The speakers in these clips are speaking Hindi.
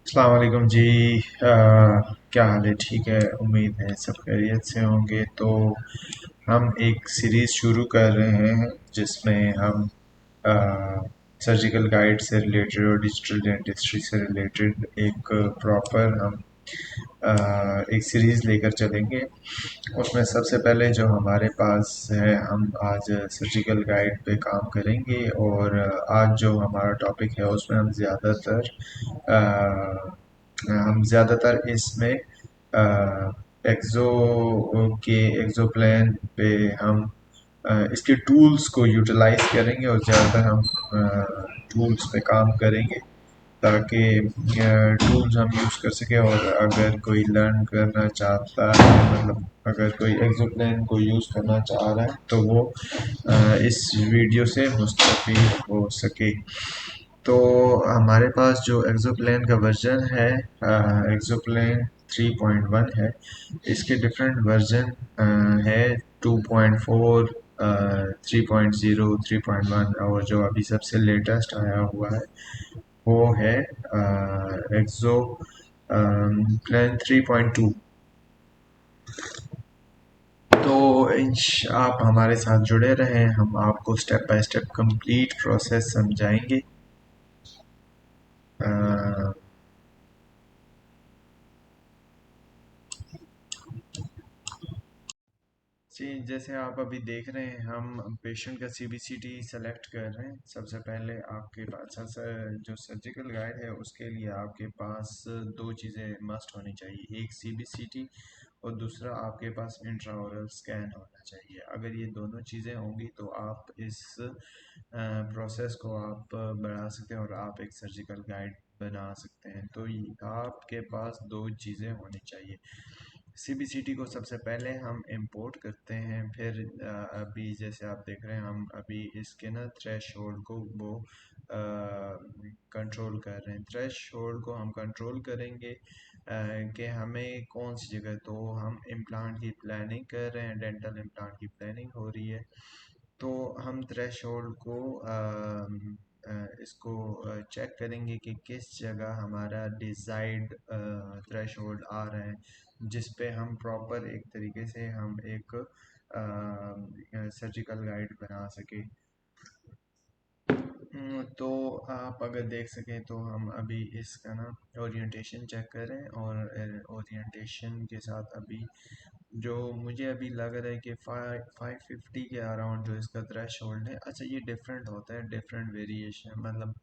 अस्सलाम वालेकुम जी। क्या हाल है? ठीक है, उम्मीद है सब खैरियत से होंगे। तो हम एक सीरीज़ शुरू कर रहे हैं जिसमें हम सर्जिकल गाइड से रिलेटेड और डिजिटल डेंटिस्ट्री से रिलेटेड एक प्रॉपर हम एक सीरीज़ लेकर चलेंगे। उसमें सबसे पहले जो हमारे पास है, हम आज सर्जिकल गाइड पे काम करेंगे और आज जो हमारा टॉपिक है उसमें हम ज़्यादातर इसमें एक्सो के एक्सो प्लान पे हम इसके टूल्स को यूटिलाइज करेंगे और ज़्यादातर हम टूल्स पे काम करेंगे ताकि टूल्स हम यूज़ कर सकें। और अगर कोई लर्न करना चाहता है, मतलब अगर कोई एक्सोप्लेन को यूज़ करना चाह रहा है तो वो इस वीडियो से मुस्तफ़ीद हो सके। तो हमारे पास जो एक्सोप्लेन का वर्जन है, एक्सोप्लेन 3.1 है। इसके डिफरेंट वर्जन है 2.4, 3.0, 3.1 और जो अभी सबसे लेटेस्ट आया हुआ है वो है एक्सो प्लान 3.2। तो आप हमारे साथ जुड़े रहें, हम आपको step by step complete process समझाएंगे। अ, जी, जैसे आप अभी देख रहे हैं, हम पेशेंट का सीबीसीटी सेलेक्ट कर रहे हैं। सबसे पहले आपके पास जो सर्जिकल गाइड है उसके लिए आपके पास दो चीज़ें मस्ट होनी चाहिए, एक सीबीसीटी और दूसरा आपके पास इंट्राओरल स्कैन होना चाहिए। अगर ये दोनों चीज़ें होंगी तो आप इस प्रोसेस को आप बढ़ा सकते हैं और आप एक सर्जिकल गाइड बना सकते हैं। तो आपके पास दो चीज़ें होनी चाहिए। सीबीसीटी को सबसे पहले हम इंपोर्ट करते हैं, फिर अभी जैसे आप देख रहे हैं हम अभी इसके ना थ्रेशोल्ड को वो कंट्रोल कर रहे हैं। थ्रेशोल्ड को हम कंट्रोल करेंगे कि हमें कौन सी जगह, तो हम इम्प्लांट की प्लानिंग कर रहे हैं, डेंटल इम्प्लांट की प्लानिंग हो रही है। तो हम थ्रेशोल्ड को इसको चेक करेंगे कि किस जगह हमारा डिज़ायर्ड थ्रेशोल्ड आ रहा है, जिस पे हम प्रॉपर एक तरीके से हम एक सर्जिकल गाइड बना सके। तो आप अगर देख सकें तो हम अभी इसका ना ओरिएंटेशन चेक करें, और ओरिएंटेशन के साथ अभी जो मुझे अभी लग रहा है कि 550 के अराउंड जो इसका थ्रेश होल्ड है। अच्छा, ये डिफरेंट होता है, डिफरेंट वेरिएशन, मतलब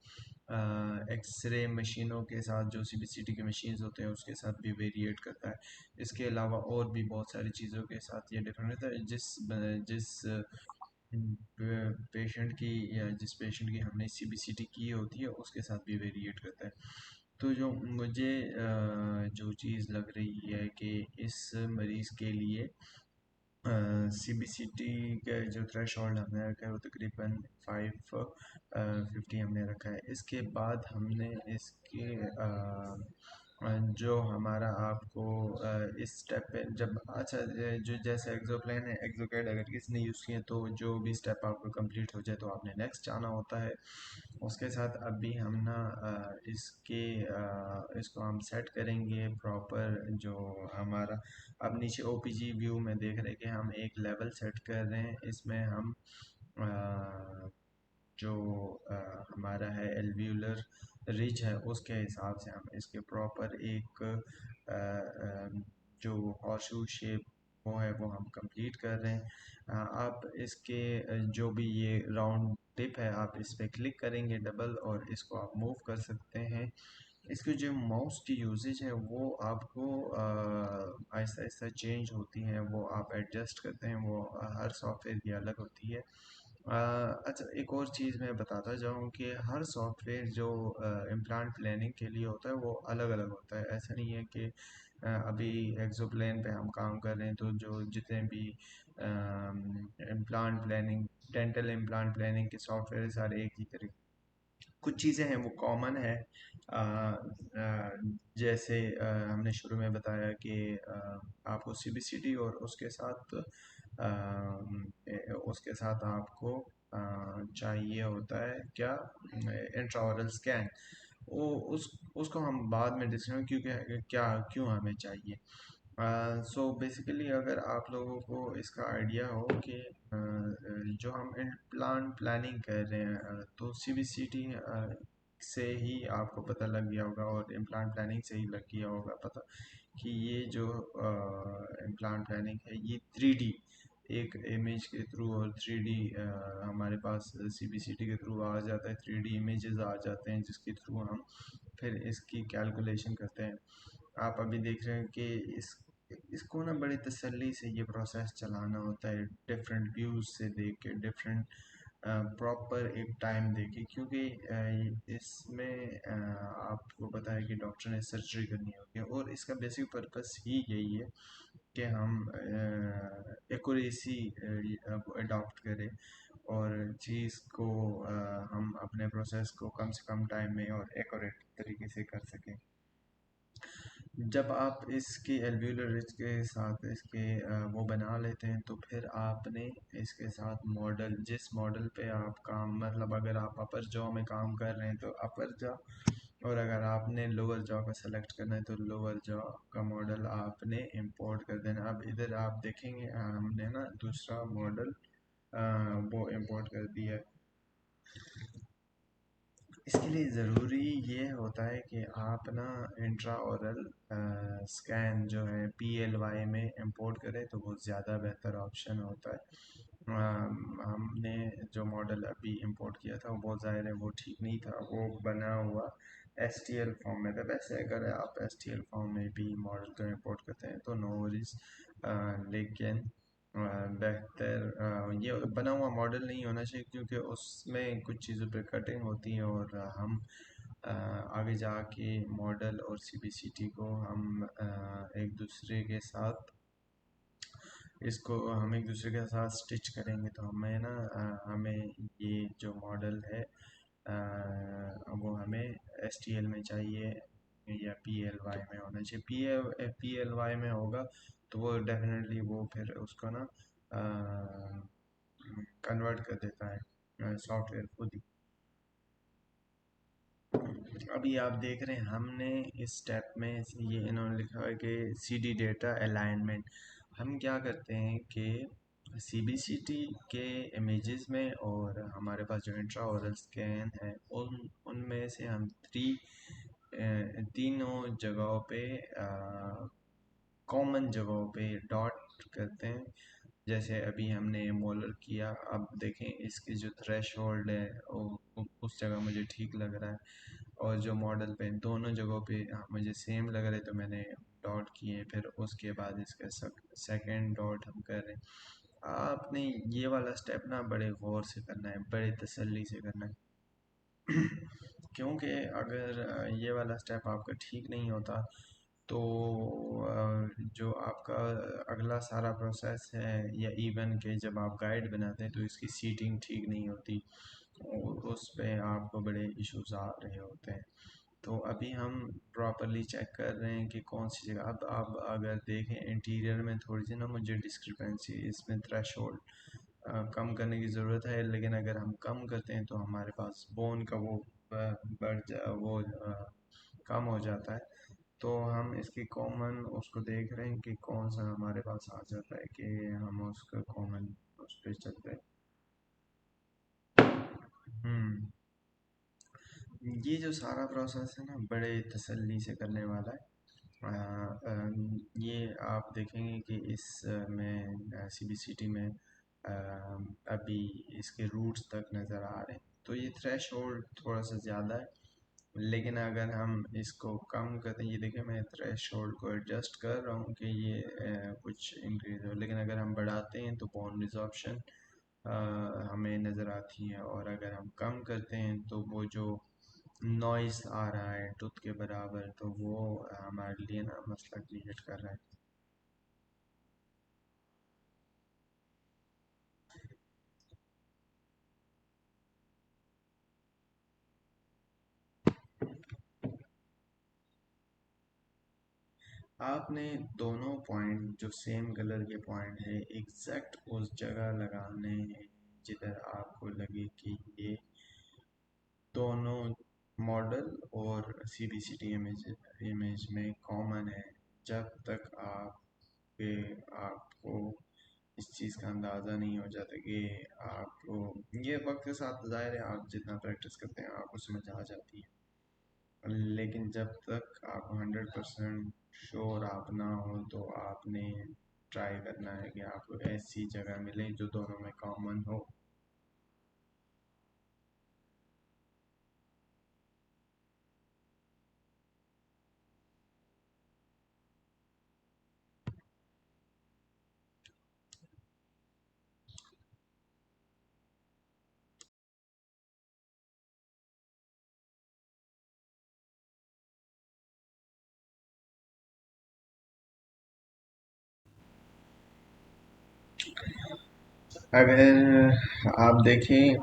एक्सरे मशीनों के साथ जो सीबीसीटी के मशीन्स होते हैं उसके साथ भी वेरिएट करता है। इसके अलावा और भी बहुत सारी चीज़ों के साथ ये डिफरेंट होता है। जिस पेशेंट की या जिस पेशेंट की हमने सीबीसीटी की होती है उसके साथ भी वेरिएट करता है। तो जो मुझे जो चीज़ लग रही है कि इस मरीज़ के लिए सीबीसीटी का जो थ्रेशोल्ड हमने रखा है वो तकरीबन 550 हमने रखा है। इसके बाद हमने इसके जो हमारा आपको इस स्टेप पे जब अच्छा जो जैसे एक्सोप्लेन है, एक्सोकैड अगर किसी ने यूज़ किया तो जो भी स्टेप आपको कंप्लीट हो जाए तो आपने नेक्स्ट जाना होता है। उसके साथ अभी हम ना इसको हम सेट करेंगे प्रॉपर। जो हमारा अब नीचे ओपीजी व्यू में देख रहे हैं कि हम एक लेवल सेट कर रहे हैं। इसमें हम अ, जो हमारा है एल्व्यूलर रिज है उसके हिसाब से हम इसके प्रॉपर एक जो हॉर्सशू शेप वो है वो हम कंप्लीट कर रहे हैं। आप इसके जो भी ये राउंड टिप है आप इस पर क्लिक करेंगे डबल, और इसको आप मूव कर सकते हैं। इसकी जो माउस की यूजेज है वो आपको आहिस्ता आहिस्ता चेंज होती हैं, वो आप एडजस्ट करते हैं, वो हर सॉफ्टवेयर की अलग होती है। अच्छा, एक और चीज़ मैं बताता जाऊँ कि हर सॉफ्टवेयर जो इम्प्लांट प्लानिंग के लिए होता है वो अलग अलग होता है। ऐसा नहीं है कि अभी एक्सोप्लेन पे हम काम कर रहे हैं तो जो जितने भी implant planning, dental implant planning के सॉफ्टवेयर सारे एक ही तरह। कुछ चीज़ें हैं वो कॉमन है। जैसे हमने शुरू में बताया कि आपको सीबीसीटी और उसके साथ आपको चाहिए होता है क्या, इंट्राओरल स्कैन। वो उस उसको हम बाद में डिस्कस क्योंकि क्या क्यों हमें चाहिए। सो बेसिकली अगर आप लोगों को इसका आइडिया हो कि जो हम प्लान प्लानिंग कर रहे हैं, तो सीबीसीटी से ही आपको पता लग गया होगा और इम्प्लांट प्लानिंग से ही लग गया होगा पता कि ये जो इम्प्लांट प्लानिंग है ये 3D एक इमेज के थ्रू और 3D हमारे पास सीबीसीटी के थ्रू आ जाता है, 3D इमेजेस आ जाते हैं जिसके थ्रू हम फिर इसकी कैलकुलेशन करते हैं। आप अभी देख रहे हैं कि इसको ना बड़ी तसल्ली से ये प्रोसेस चलाना होता है, डिफरेंट व्यूज़ से देख के, डिफरेंट प्रॉपर एक टाइम देके, क्योंकि इसमें आपको पता है कि डॉक्टर ने सर्जरी करनी होती है और इसका बेसिक पर्पस ही यही है कि हम एक्यूरेसी अडॉप्ट करें और चीज़ को हम अपने प्रोसेस को कम से कम टाइम में और एक्यूरेट तरीके से कर सकें। जब आप इसकी एल्व्यूलर रिज के साथ इसके वो बना लेते हैं तो फिर आपने इसके साथ मॉडल, जिस मॉडल पे आप काम, मतलब अगर आप अपर जॉ में काम कर रहे हैं तो अपर जॉ, और अगर आपने लोअर जॉ का सेलेक्ट करना है तो लोअर जॉ का मॉडल आपने इंपोर्ट कर देना। अब इधर आप देखेंगे हमने ना दूसरा मॉडल वो इंपोर्ट कर दिया है। इसके लिए ज़रूरी ये होता है कि आप ना इंट्रा औरल स्कैन जो है PLY में इंपोर्ट करें तो वो ज़्यादा बेहतर ऑप्शन होता है। हमने जो मॉडल अभी इंपोर्ट किया था वो ज़ाहिर है वो ठीक नहीं था, वो बना हुआ STL फॉर्म में था। वैसे अगर आप STL फॉर्म में भी मॉडल को इंपोर्ट करते हैं तो नो वरीज, लेकिन बेहतर ये बना हुआ मॉडल नहीं होना चाहिए क्योंकि उसमें कुछ चीज़ों पे कटिंग होती है और हम आगे जाके मॉडल और सीबीसीटी को हम एक दूसरे के साथ इसको हम एक दूसरे के साथ स्टिच करेंगे तो हमें ना हमें ये जो मॉडल है वो हमें STL में चाहिए या PLY में होना चाहिए। PLY में होगा तो वो डेफिनेटली वो फिर उसको ना कन्वर्ट कर देता है सॉफ्टवेयर खुद ही। अभी आप देख रहे हैं हमने इस स्टेप में ये इन्होंने लिखा है कि CD डेटा अलाइनमेंट। हम क्या करते हैं कि CBCT के इमेजेस में और हमारे पास जो इंट्रा ओरल स्कैन है उनमें से हम तीनों जगहों पे कॉमन जगहों पे डॉट करते हैं। जैसे अभी हमने मोलर किया, अब देखें इसकी जो थ्रेश होल्ड है उस जगह मुझे ठीक लग रहा है और जो मॉडल पे दोनों जगहों पे मुझे सेम लग रहा है तो मैंने डॉट किए, फिर उसके बाद इसका सेकंड डॉट हम कर रहे हैं। आपने ये वाला स्टेप ना बड़े गौर से करना है, बड़े तसल्ली से करना है क्योंकि अगर ये वाला स्टेप आपका ठीक नहीं होता तो जो आपका अगला सारा प्रोसेस है, या इवन के जब आप गाइड बनाते हैं तो इसकी सीटिंग ठीक नहीं होती और उस पे आपको बड़े इश्यूज आ रहे होते हैं। तो अभी हम प्रॉपरली चेक कर रहे हैं कि कौन सी जगह, अब आप अगर देखें इंटीरियर में थोड़ी सी ना मुझे डिस्क्रिपेंसी, इसमें थ्रेशोल्ड कम करने की ज़रूरत है, लेकिन अगर हम कम करते हैं तो हमारे पास बोन का वो वो कम हो जाता है। तो हम इसकी कॉमन उसको देख रहे हैं कि कौन सा हमारे पास आ जाता है कि हम उसका कॉमन उस पर चलते हैं। हम्म ये जो सारा प्रोसेस है ना बड़े तसल्ली से करने वाला है। ये आप देखेंगे कि इस में CBCT में अभी इसके रूट्स तक नज़र आ रहे हैं तो ये थ्रेश होल्ड थोड़ा सा ज़्यादा है। लेकिन अगर हम इसको कम करते हैं, ये देखिए मैं थ्रेश होल्ड को एडजस्ट कर रहा हूँ कि ये कुछ इंक्रीज हो, लेकिन अगर हम बढ़ाते हैं तो बोन रिजॉर्प्शन हमें नज़र आती है और अगर हम कम करते हैं तो वो जो नॉइस आ रहा है टूथ के बराबर तो वो हमारे लिए ना मसला क्रिएट कर रहा है। आपने दोनों पॉइंट जो सेम कलर के पॉइंट है एग्जैक्ट उस जगह लगाने हैं जिधर आपको लगे कि ये दोनों मॉडल और सीबीसीटी इमेज में कॉमन है। जब तक आपको इस चीज़ का अंदाज़ा नहीं हो जाता कि आपको ये वक्त के साथ ज़ाहिर है, आप जितना प्रैक्टिस करते हैं आपको समझ आ जाती है, लेकिन जब तक आप 100% श्योर आप ना हो तो आपने ट्राई करना है कि आपको ऐसी जगह मिले जो दोनों में कॉमन हो। अगर आप देखें,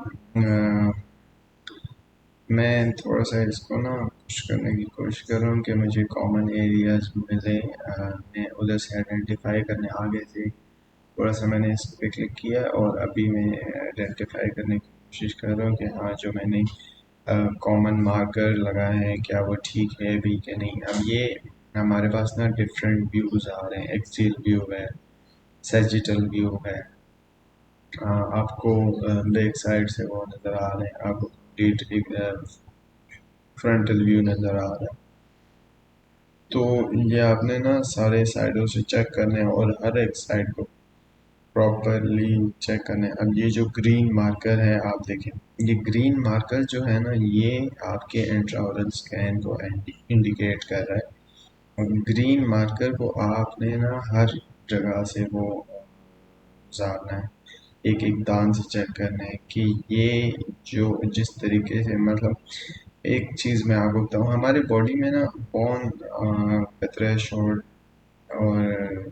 मैं थोड़ा सा इसको ना पुश करने की कोशिश कर रहा हूँ कि मुझे कॉमन एरियाज मिले। मैं उधर से आइडेंटिफाई करने आगे से थोड़ा सा मैंने इस पे क्लिक किया और अभी मैं आइडेंटिफाई करने की कोशिश कर रहा हूँ कि हाँ, जो मैंने कॉमन मार्कर लगाए हैं क्या वो ठीक है भी कि नहीं। अब ये हमारे पास ना डिफरेंट व्यूज़ आ रहे हैं, एक्सियल व्यू है, सैजिटल व्यू है। आपको बैक साइड से वो नज़र आ रहे हैं, आपको कंप्लीट फ्रंटल व्यू नज़र आ रहा है। तो ये आपने ना सारे साइडों से चेक करने हैं और हर एक साइड को प्रॉपरली चेक करने हैं। अब ये जो ग्रीन मार्कर है आप देखें, ये ग्रीन मार्कर जो है ना ये आपके इंट्राओरल स्कैन को इंडिकेट कर रहा है। और ग्रीन मार्कर को आपने ना हर जगह से वो गुजारना है, एक एक दान से चेक करना है कि ये जो जिस तरीके से मतलब एक चीज़ मैं आपको बताऊँ, हमारे बॉडी में ना बोन का थ्रेशोल्ड और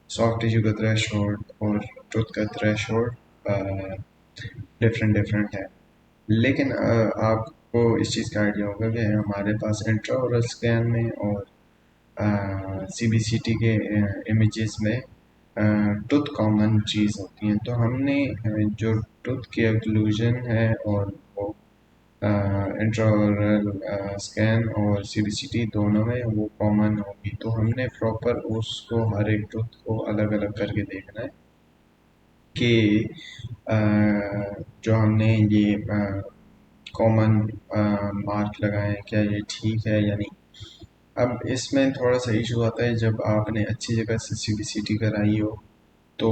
सॉफ्ट टिश्यू का थ्रेशोल्ड और टूथ का थ्रेशोल्ड डिफरेंट डिफरेंट है। लेकिन आपको इस चीज़ का आइडिया होगा कि हमारे पास इंट्राओरल स्कैन में और सीबीसीटी के इमेजेस में टूथ कॉमन चीज़ होती हैं। तो हमने जो टूथ की एक्लूजन है और वो इंट्राओरल स्कैन और सीबीसीटी दोनों में वो कॉमन होगी, तो हमने प्रॉपर उसको हर एक टूथ को अलग अलग करके देखना है कि अ, जो हमने ये कॉमन मार्क लगाए हैं क्या ये ठीक है या नहीं। अब इसमें थोड़ा सा इशू आता है जब आपने अच्छी जगह से सीबीसीटी कराई हो, तो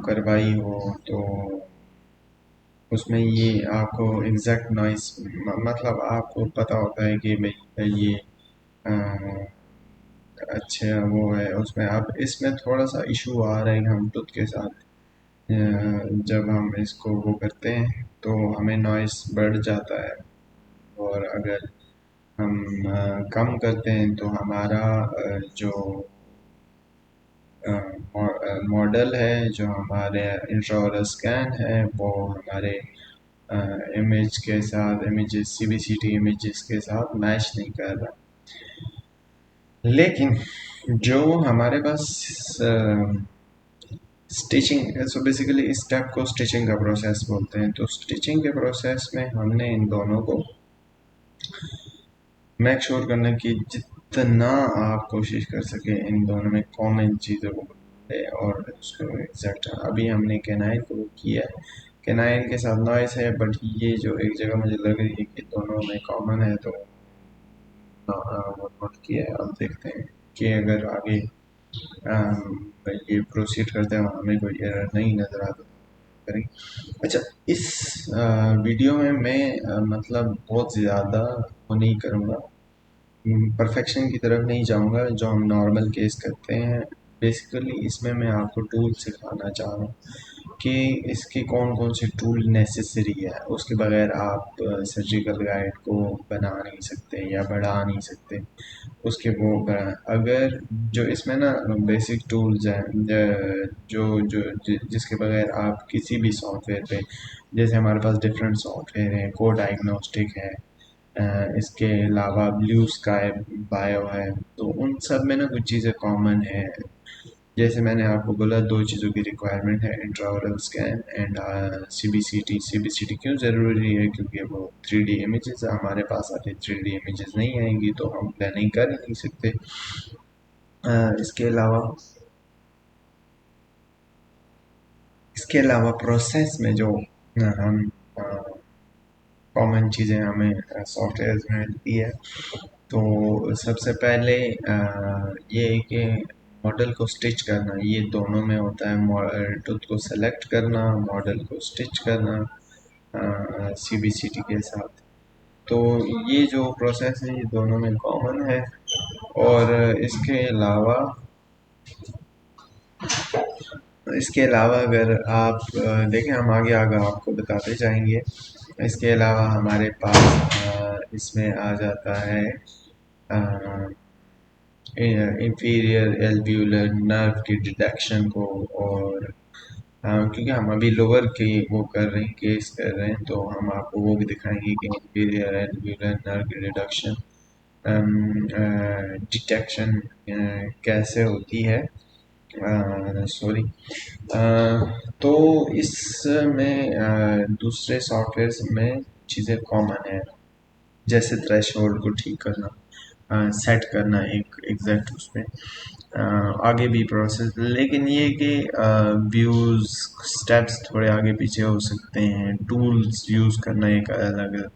करवाई हो तो उसमें ये आपको एग्जैक्ट नॉइस मतलब आपको पता होता है कि भाई ये अ, अच्छा वो है उसमें। अब इसमें थोड़ा सा इशू आ रहा है हम टूथ के साथ, जब हम इसको वो करते हैं तो हमें नॉइस बढ़ जाता है, और अगर हम कम करते हैं तो हमारा जो मॉडल है, जो हमारे इंट्राओरल स्कैन है वो हमारे इमेज के साथ इमेजेस सीबीसीटी इमेजेस के साथ मैच नहीं कर रहा। लेकिन जो हमारे पास स्टिचिंग, सो बेसिकली इस स्टेप को स्टिचिंग का प्रोसेस बोलते हैं। तो स्टिचिंग के प्रोसेस में हमने इन दोनों को मेक श्योर करने की जितना आप कोशिश कर सके इन दोनों में कॉमन चीज़ों को है और उसको एग्जैक्ट अभी हमने कैनाइन को किया है। कैनाइन के साथ नॉइस है, बट ये जो एक जगह मुझे लग रही है कि दोनों में कॉमन है, तो वो नोट किया है। अब देखते हैं कि अगर आगे ये प्रोसीड करते हैं हमें कोई एरर नहीं नज़र आता करें। अच्छा, इस वीडियो में मैं मतलब बहुत ज़्यादा वो नहीं करूँगा, परफेक्शन की तरफ नहीं जाऊँगा जो हम नॉर्मल केस करते हैं। बेसिकली इसमें मैं आपको टूल सिखाना चाह रहा हूँ कि इसके कौन कौन से टूल नेसेसरी है, उसके बगैर आप सर्जिकल गाइड को बना नहीं सकते या बढ़ा नहीं सकते। उसके वो अगर जो इसमें ना बेसिक टूल्स हैं जो जो जिसके बगैर आप किसी भी सॉफ्टवेयर पे, जैसे हमारे पास डिफरेंट सॉफ्टवेयर हैं, कोड डायग्नोस्टिक है, इसके अलावा ब्लू स्काई बायो है, तो उन सब में ना कुछ चीज़ें कॉमन है। जैसे मैंने आपको बोला, दो चीज़ों की रिक्वायरमेंट है, इंट्राओरल स्कैन एंड सीबीसीटी। सीबीसीटी क्यों ज़रूरी है? क्योंकि वो 3D इमेजेस हमारे पास आते, 3D इमेजेस नहीं आएंगी तो हम प्लानिंग कर ही नहीं सकते। इसके अलावा प्रोसेस में जो हम कॉमन चीज़ें हमें सॉफ्टवेयर में मिलती है, तो सबसे पहले ये है कि मॉडल को स्टिच करना, ये दोनों में होता है। टूथ को सेलेक्ट करना, मॉडल को स्टिच करना सीबीसीटी के साथ। तो ये जो प्रोसेस है ये दोनों में कॉमन है। और इसके अलावा अगर आप देखें, हम आगे आगे आपको बताते जाएंगे। इसके अलावा हमारे पास इसमें आ जाता है इंफीरियर एल्व्यूलर नर्व की डिटेक्शन को। और क्योंकि हम अभी लोअर की वो कर रहे हैं, केस कर रहे हैं, तो हम आपको वो भी दिखाएंगे कि इंफीरियर एल्व्यूलर नर्व की डिटेक्शन कैसे होती है। सॉरी। तो इसमें दूसरे सॉफ्टवेयर में चीज़ें कॉमन है, जैसे थ्रेशोल्ड को ठीक करना, सेट करना एक एग्जैक्ट उसमें। आगे भी प्रोसेस, लेकिन ये कि व्यूज़ स्टेप्स थोड़े आगे पीछे हो सकते हैं। टूल्स यूज़ करना एक अलग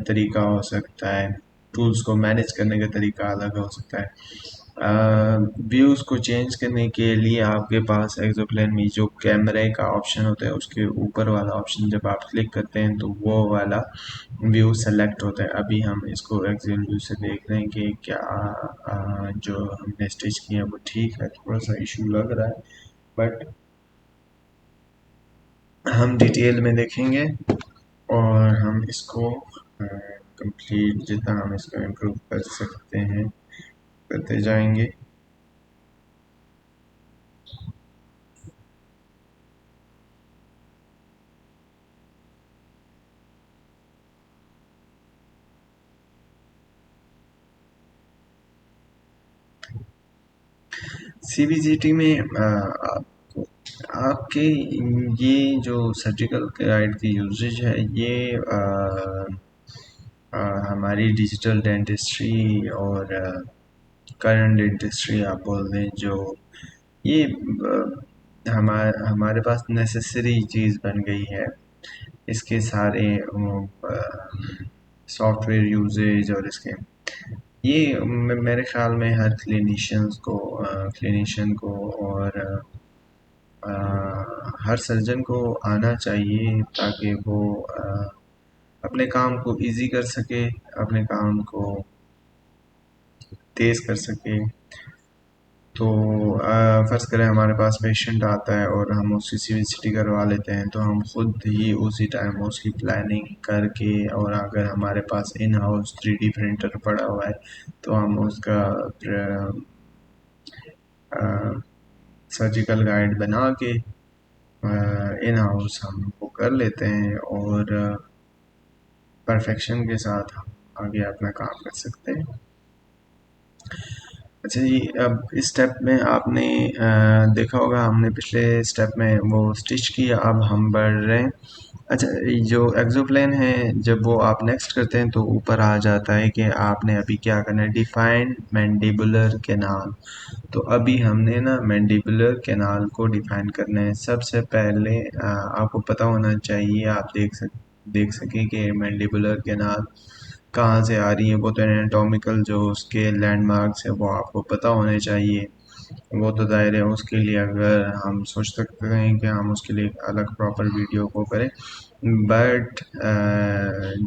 तरीका हो सकता है, टूल्स को मैनेज करने का तरीका अलग हो सकता है। व्यूज़ को चेंज करने के लिए आपके पास एक्सोप्लेन में जो कैमरे का ऑप्शन होता है, उसके ऊपर वाला ऑप्शन जब आप क्लिक करते हैं तो वो वाला व्यू सेलेक्ट होता है। अभी हम इसको एक्सियल व्यू से देख रहे हैं कि क्या जो हमने स्टिच किया है वो ठीक है। थोड़ा सा इशू लग रहा है, बट हम डिटेल में देखेंगे और हम इसको कंप्लीट, जितना हम इसको इम्प्रूव कर सकते हैं करते जाएंगे। सीबीसीटी में आपको आपके ये जो सर्जिकल गाइड की यूजेज है, ये हमारी डिजिटल डेंटिस्ट्री और करंट डेंटिस्ट्री आप बोल दें, जो ये हमारे पास नेसेसरी चीज़ बन गई है। इसके सारे सॉफ्टवेयर यूजेज और इसके ये मेरे ख्याल में हर क्लिनिशियन को और हर सर्जन को आना चाहिए, ताकि वो अपने काम को इजी कर सके, अपने काम को तेज़ कर सके। तो फ़र्ज़ करें हमारे पास पेशेंट आता है और हम उसकी सीवीसीटी करवा लेते हैं, तो हम खुद ही उसी टाइम उसकी प्लानिंग करके, और अगर हमारे पास इन हाउस 3D प्रिंटर पड़ा हुआ है तो हम उसका सर्जिकल गाइड बना के इन हाउस हम वो कर लेते हैं, और परफेक्शन के साथ हम आगे अपना काम कर सकते हैं। अच्छा जी, अब इस स्टेप में आपने देखा होगा, हमने पिछले स्टेप में वो स्टिच किया, अब हम बढ़ रहे हैं। अच्छा, ये जो एक्सोप्लेन है, जब वो आप नेक्स्ट करते हैं तो ऊपर आ जाता है कि आपने अभी क्या करना है, डिफाइन मैंडिबुलर कैनाल। तो अभी हमने ना मैंडिबुलर कैनाल को डिफाइन करना है। सबसे पहले आपको पता होना चाहिए, आप देख सकें कि मैंडिबुलर कैनाल कहाँ से आ रही है। वो तो एनाटॉमिकल जो उसके लैंडमार्क्स है वो आपको पता होने चाहिए। वो तो ज़ाहिर है, उसके लिए अगर हम सोच सकते हैं कि हम उसके लिए एक अलग प्रॉपर वीडियो को करें, बट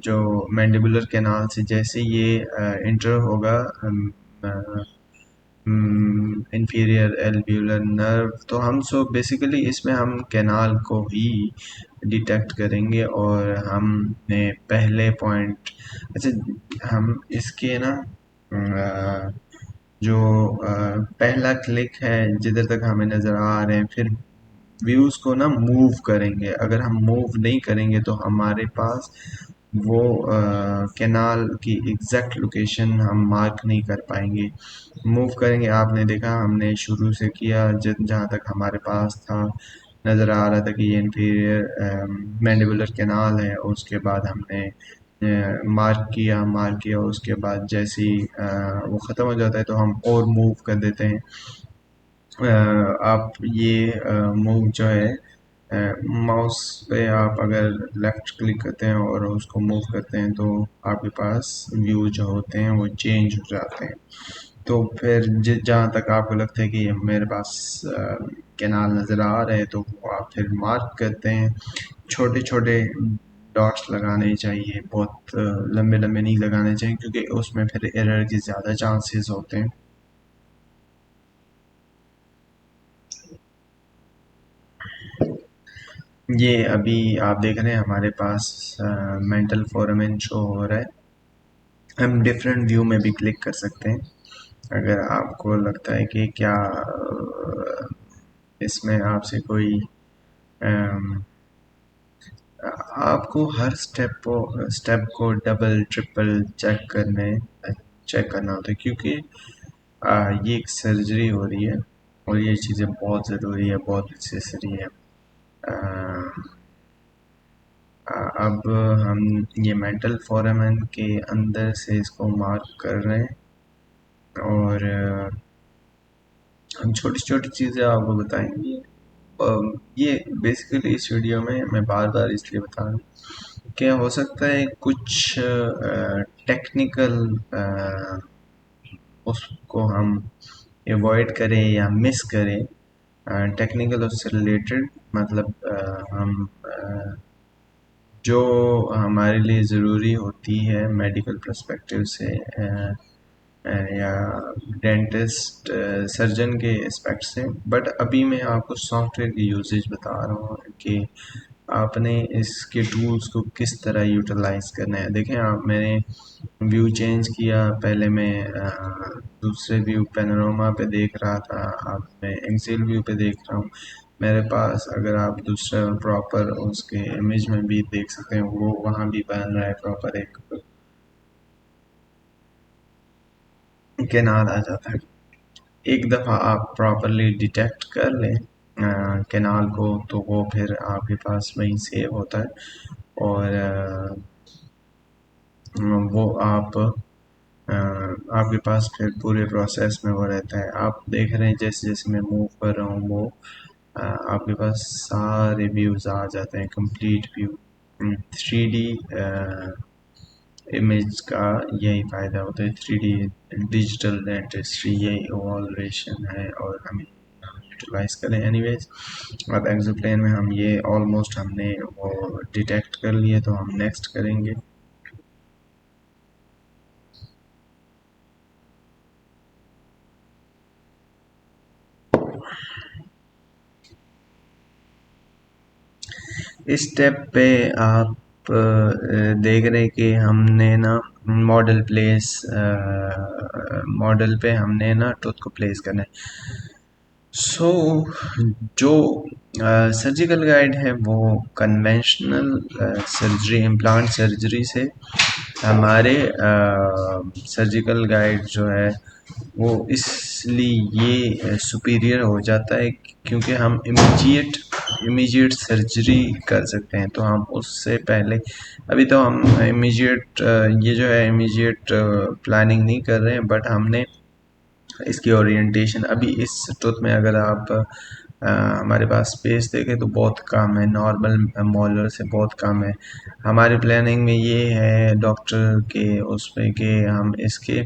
जो मैंडिबुलर कैनाल से जैसे ये इंटर होगा इंफीरियर एल्व्यूलर नर्व, तो हम सो बेसिकली इसमें हम कैनाल को ही डिटेक्ट करेंगे। और हमने पहले पॉइंट, अच्छा, हम इसके ना जो पहला क्लिक है जिधर तक हमें नज़र आ रहे हैं, फिर व्यूज़ को ना मूव करेंगे। अगर हम मूव नहीं करेंगे तो हमारे पास वो कैनाल की एग्जैक्ट लोकेशन हम मार्क नहीं कर पाएंगे। मूव करेंगे, आपने देखा हमने शुरू से किया जहाँ तक हमारे पास था, नज़र आ रहा था कि ये इंफीरियर मैंडिबुलर कैनाल है। उसके बाद हमने मार्क किया, उसके बाद जैसे ही वो ख़त्म हो जाता है तो हम और मूव कर देते हैं। आप ये मूव जो है माउस पे आप अगर लेफ़्ट क्लिक करते हैं और उसको मूव करते हैं तो आपके पास व्यू जो होते हैं वो चेंज हो जाते हैं। तो फिर जहाँ तक आपको लगता है कि मेरे पास कैनाल नज़र आ रहे हैं तो वो आप फिर मार्क करते हैं। छोटे छोटे डॉट्स लगाने चाहिए, बहुत लंबे लंबे नहीं लगाने चाहिए क्योंकि उसमें फिर एरर के ज़्यादा चांसेस होते हैं। ये अभी आप देख रहे हैं हमारे पास मेंटल फोरमेन शो हो रहा है। हम डिफरेंट व्यू में भी क्लिक कर सकते हैं अगर आपको लगता है कि क्या इसमें आपसे कोई अम, आपको हर स्टेप को डबल ट्रिपल चेक करना होता है क्योंकि ये एक सर्जरी हो रही है और ये चीज़ें बहुत ज़रूरी है, बहुत नेसेसरी है। अब हम ये मेंटल फोरमन के अंदर से इसको मार्क कर रहे हैं और हम छोटी छोटी चीज़ें आपको बताएंगे। ये बेसिकली इस वीडियो में मैं बार बार इसलिए बता रहा हूँ क्या हो सकता है कुछ टेक्निकल उसको हम अवॉइड करें या मिस करें। टेक्निकल उससे रिलेटेड मतलब हम जो हमारे लिए ज़रूरी होती है मेडिकल पर्सपेक्टिव से या डेंटिस्ट सर्जन के एस्पेक्ट से। बट अभी मैं आपको सॉफ्टवेयर की यूजेज बता रहा हूँ कि आपने इसके टूल्स को किस तरह यूटिलाइज करना है। देखें आप, मैंने व्यू चेंज किया, पहले मैं दूसरे व्यू पैनोरामा पे देख रहा था, अब मैं एक्सेल व्यू पे देख रहा हूँ। मेरे पास अगर आप दूसरा प्रॉपर उसके इमेज में भी देख सकते हैं, वो वहाँ भी बन रहा है प्रॉपर एक कैनाल आ जाता है। एक दफ़ा आप प्रॉपरली डिटेक्ट कर लें कैनाल को तो वो फिर आपके पास वहीं सेव होता है और वो आपके पास फिर पूरे प्रोसेस में वो रहता है। आप देख रहे हैं जैसे जैसे मैं मूव कर रहा हूँ वो आपके पास सारे व्यूज़ आ जाते हैं, कंप्लीट व्यू। 3D इमेज का यही फ़ायदा होता है, 3D डिजिटल डेंटिस्ट्री यही इवोल्यूशन है और हमें यूटिलाइज करें। एनीवेज अब एक्सोप्लेन में हम ये ऑलमोस्ट हमने वो डिटेक्ट कर लिए तो हम नेक्स्ट करेंगे। इस स्टेप पे आप देख रहे हैं कि हमने ना मॉडल पे हमने ना टूथ को प्लेस करना है। सो जो सर्जिकल गाइड है वो कन्वेंशनल सर्जरी, इम्प्लांट सर्जरी से हमारे सर्जिकल गाइड जो है वो इसलिए ये सुपीरियर हो जाता है क्योंकि हम इमीडिएट सर्जरी कर सकते हैं। तो हम उससे पहले अभी तो हम इमीडिएट ये जो है इमीडिएट प्लानिंग नहीं कर रहे हैं, बट हमने इसकी ओरिएंटेशन अभी इस टूथ में अगर आप हमारे पास स्पेस देखें तो बहुत कम है, नॉर्मल मॉलर से बहुत कम है। हमारी प्लानिंग में ये है डॉक्टर के उसमें कि हम इसके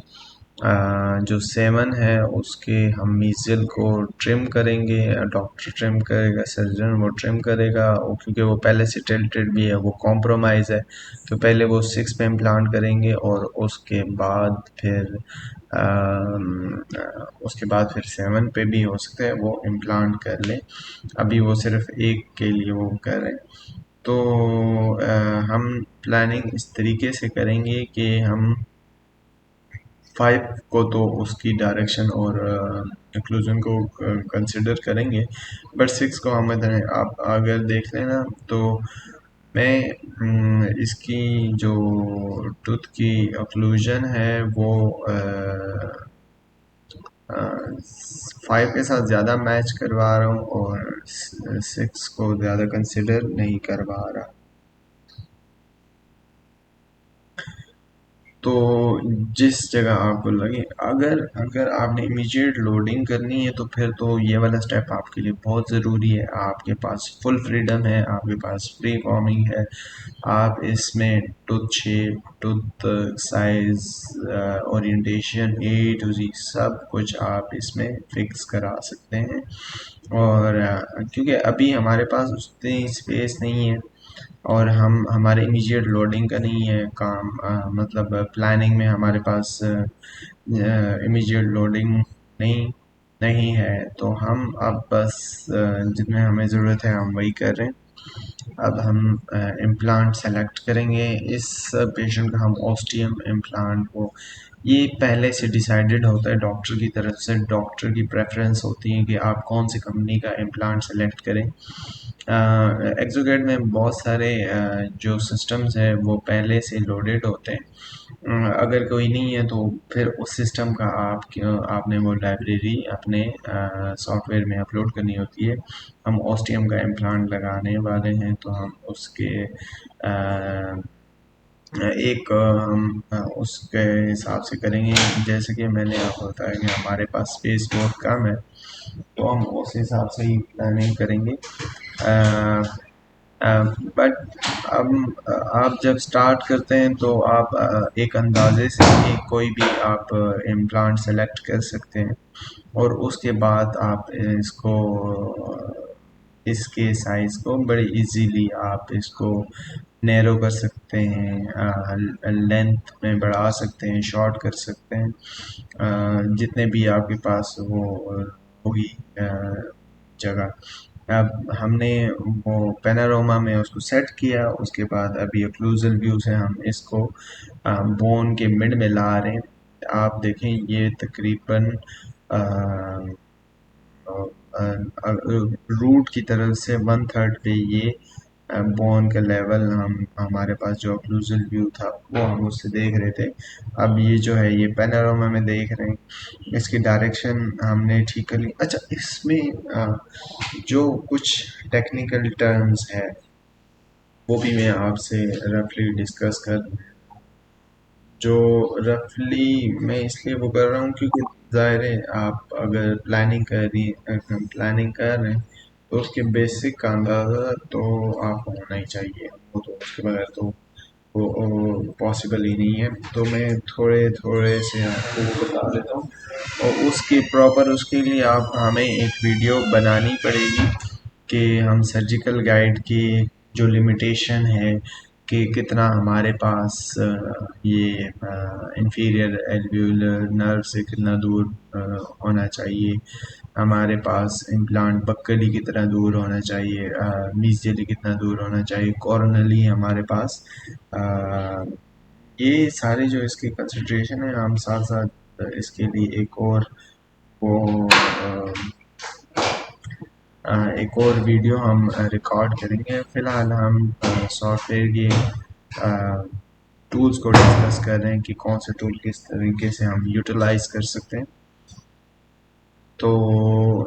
जो सेवन है उसके हम मीज़ल को ट्रिम करेंगे, डॉक्टर ट्रिम करेगा, सर्जन वो ट्रिम करेगा क्योंकि वो पहले से टिल्टेड भी है, वो कॉम्प्रोमाइज़ है। तो पहले वो 6 पे इम्प्लांट करेंगे और उसके बाद फिर 7 पे भी हो सकता है वो इम्प्लांट कर लें। अभी वो सिर्फ एक के लिए वो कर रहे हैं। तो हम प्लानिंग इस तरीके से करेंगे कि हम 5 को तो उसकी डायरेक्शन और इंक्लूजन को कंसिडर करेंगे, बट 6 को हम इधर आप अगर देख लें ना तो मैं इसकी जो टूथ की ऑक्लूजन है वो 5 के साथ ज़्यादा मैच करवा रहा हूँ और 6 को ज़्यादा कंसिडर नहीं करवा रहा। तो जिस जगह आपको लगे, अगर अगर आपने इमीडिएट लोडिंग करनी है तो फिर तो ये वाला स्टेप आपके लिए बहुत ज़रूरी है। आपके पास फुल फ्रीडम है, आपके पास फ्री फॉर्मिंग है, आप इसमें tooth shape, tooth size, orientation, a to g सब कुछ आप इसमें फिक्स करा सकते हैं। और क्योंकि अभी हमारे पास उतनी स्पेस नहीं है और हम हमारे इमीडिएट लोडिंग का नहीं है काम, मतलब प्लानिंग में हमारे पास इमीडिएट लोडिंग नहीं नहीं है, तो हम अब बस जितने हमें ज़रूरत है हम वही कर रहे हैं। अब हम इम्प्लांट सेलेक्ट करेंगे। इस पेशेंट का हम ऑस्टियम इम्प्लांट को, ये पहले से डिसाइडेड होता है डॉक्टर की तरफ से, डॉक्टर की प्रेफरेंस होती है कि आप कौन सी कंपनी का इम्प्लांट सेलेक्ट करें। एक्सोगेट में बहुत सारे जो सिस्टम्स हैं वो पहले से लोडेड होते हैं। अगर कोई नहीं है तो फिर उस सिस्टम का आपने वो लाइब्रेरी अपने सॉफ्टवेयर में अपलोड करनी होती है। हम ऑस्टियम का इम्प्लांट लगाने वाले हैं तो हम उसके हम उसके हिसाब से करेंगे। जैसे कि मैंने आपको बताया कि हमारे पास स्पेस बहुत कम है, तो हम उस हिसाब से ही प्लानिंग करेंगे। बट अब आप जब स्टार्ट करते हैं तो आप एक अंदाजे से ही कोई भी आप इम्प्लांट सेलेक्ट कर सकते हैं और उसके बाद आप इसके साइज़ को बड़े इजीली आप इसको नैरो कर सकते हैं, लेंथ में बढ़ा सकते हैं, शॉर्ट कर सकते हैं, जितने भी आपके पास वो होगी जगह। अब हमने वो पैनारोमा में उसको सेट किया, उसके बाद अभी ओक्लूजल व्यू से हम इसको बोन के मिड में ला रहे हैं। आप देखें ये तकरीबन रूट की तरफ से 1/3 पे ये बोन का लेवल हम हमारे पास जो ओक्लूजल व्यू था वो हम उससे देख रहे थे। अब ये जो है ये पैनोरामा में देख रहे हैं, इसकी डायरेक्शन हमने ठीक कर ली। अच्छा, इसमें जो कुछ टेक्निकल टर्म्स है वो भी मैं आपसे रफली डिस्कस कर, जो रफली मैं इसलिए वो कर रहा हूँ क्योंकि ज़ाहिर है आप अगर प्लानिंग कर रहे हैं तो उसके बेसिक का अंदाज़ा तो आपको होना ही चाहिए, वो तो उसके बगैर तो वो पॉसिबल ही नहीं है। तो मैं थोड़े थोड़े से आपको वो बता देता हूँ और उसकी प्रॉपर उसके लिए आप हमें एक वीडियो बनानी पड़ेगी कि हम सर्जिकल गाइड की जो लिमिटेशन है कि कितना हमारे पास ये इंफीरियर एल्वियोलर नर्व से कितना दूर होना चाहिए, हमारे पास इम्प्लांट बक्कली कितना दूर होना चाहिए, मीज़ियली कितना दूर होना चाहिए, कॉर्नली हमारे पास ये सारे जो इसके कंसिड्रेशन है, हम साथ साथ इसके लिए वो एक और वीडियो हम रिकॉर्ड करेंगे। फ़िलहाल हम सॉफ्टवेयर के टूल्स को डिस्कस कर रहे हैं कि कौन से टूल किस तरीके से हम यूटिलाइज कर सकते हैं। तो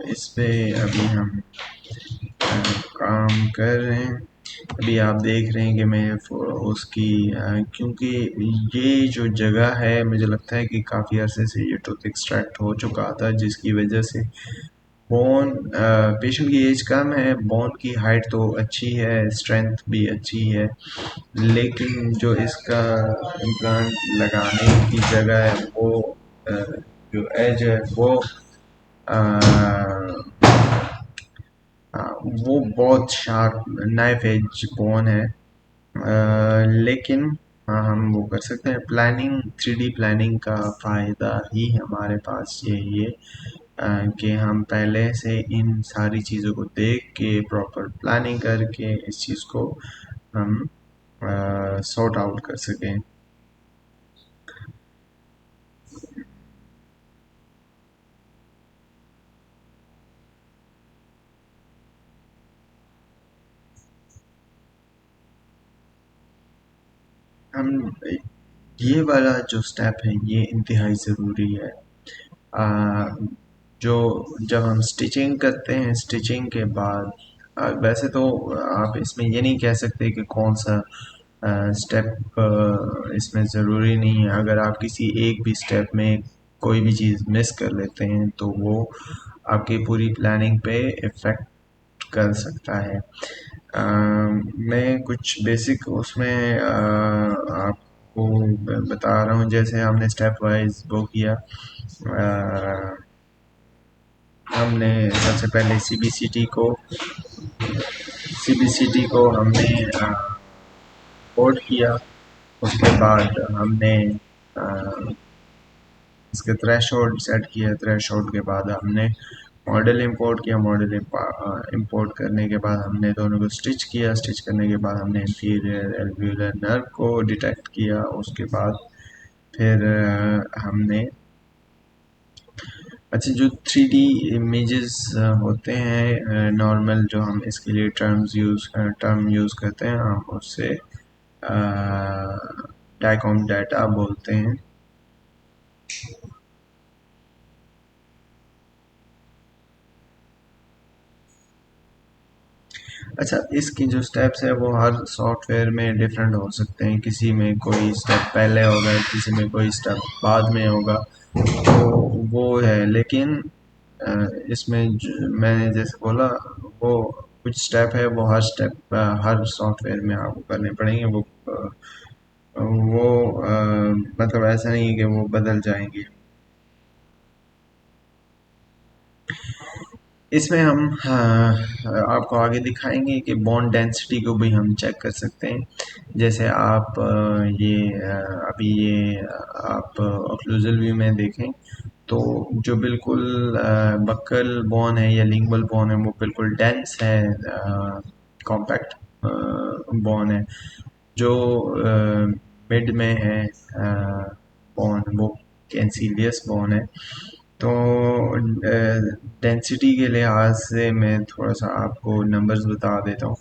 इस पे अभी हम काम कर रहे हैं। अभी आप देख रहे हैं कि मैं उसकी क्योंकि ये जो जगह है मुझे लगता है कि काफ़ी अरसे से ये टूथ एक्सट्रैक्ट हो चुका था, जिसकी वजह से बोन पेशेंट की एज कम है, बोन की हाइट तो अच्छी है, स्ट्रेंथ भी अच्छी है, लेकिन जो इसका इम्प्लांट लगाने की जगह है वो जो एज है आ, वो बहुत शार्प नाइफ एज बोन है। लेकिन हाँ हम वो कर सकते हैं। प्लानिंग, 3D प्लानिंग का फ़ायदा ही हमारे पास यही है कि हम पहले से इन सारी चीज़ों को देख के प्रॉपर प्लानिंग करके इस चीज़ को हम सॉर्ट आउट कर सकें। हम ये वाला जो स्टेप है ये इंतहाई ज़रूरी है। आ, जो जब हम स्टिचिंग करते हैं, स्टिचिंग के बाद वैसे तो आप इसमें ये नहीं कह सकते कि कौन सा स्टेप इसमें ज़रूरी नहीं है। अगर आप किसी एक भी स्टेप में कोई भी चीज़ मिस कर लेते हैं तो वो आपकी पूरी प्लानिंग पे इफ़ेक्ट कर सकता है। मैं कुछ बेसिक उसमें आपको बता रहा हूँ। जैसे हमने स्टेप वाइज वो किया। अ, हमने सबसे पहले सीबीसीटी को हमने कोड किया। उसके बाद हमने इसके थ्रेशोल्ड सेट किया। थ्रेशोल्ड के बाद हमने मॉडल इंपोर्ट किया। मॉडल इंपोर्ट करने के बाद हमने दोनों को स्टिच किया। स्टिच करने के बाद हमने इंफीरियर एल्व्यूलर नर्व को डिटेक्ट किया। उसके बाद फिर हमने अच्छा जो थ्री डी इमेजेस होते हैं नॉर्मल, जो हम इसके लिए टर्म यूज़ करते हैं, हम उससे डायकॉम डाटा बोलते हैं। अच्छा, इसकी जो स्टेप्स है वो हर सॉफ्टवेयर में डिफरेंट हो सकते हैं। किसी में कोई स्टेप पहले होगा, किसी में कोई स्टेप बाद में होगा। तो वो है, लेकिन इसमें मैंने जैसे बोला, वो कुछ स्टेप है वो हर स्टेप हर सॉफ्टवेयर में आपको करने पड़ेंगे। वो मतलब ऐसा नहीं है कि वो बदल जाएंगे। इसमें हम आपको आगे दिखाएंगे कि बॉन्ड डेंसिटी को भी हम चेक कर सकते हैं। जैसे आप अभी ये आप ओक्लूजल व्यू में देखें तो जो बिल्कुल बक्कल बोन है या लिंगुअल बोन है वो बिल्कुल डेंस है, कॉम्पैक्ट बोन है। जो मिड में है बोन, वो कैंसिलियस बोन है। तो डेंसिटी के लिहाज से मैं थोड़ा सा आपको नंबर्स बता देता हूँ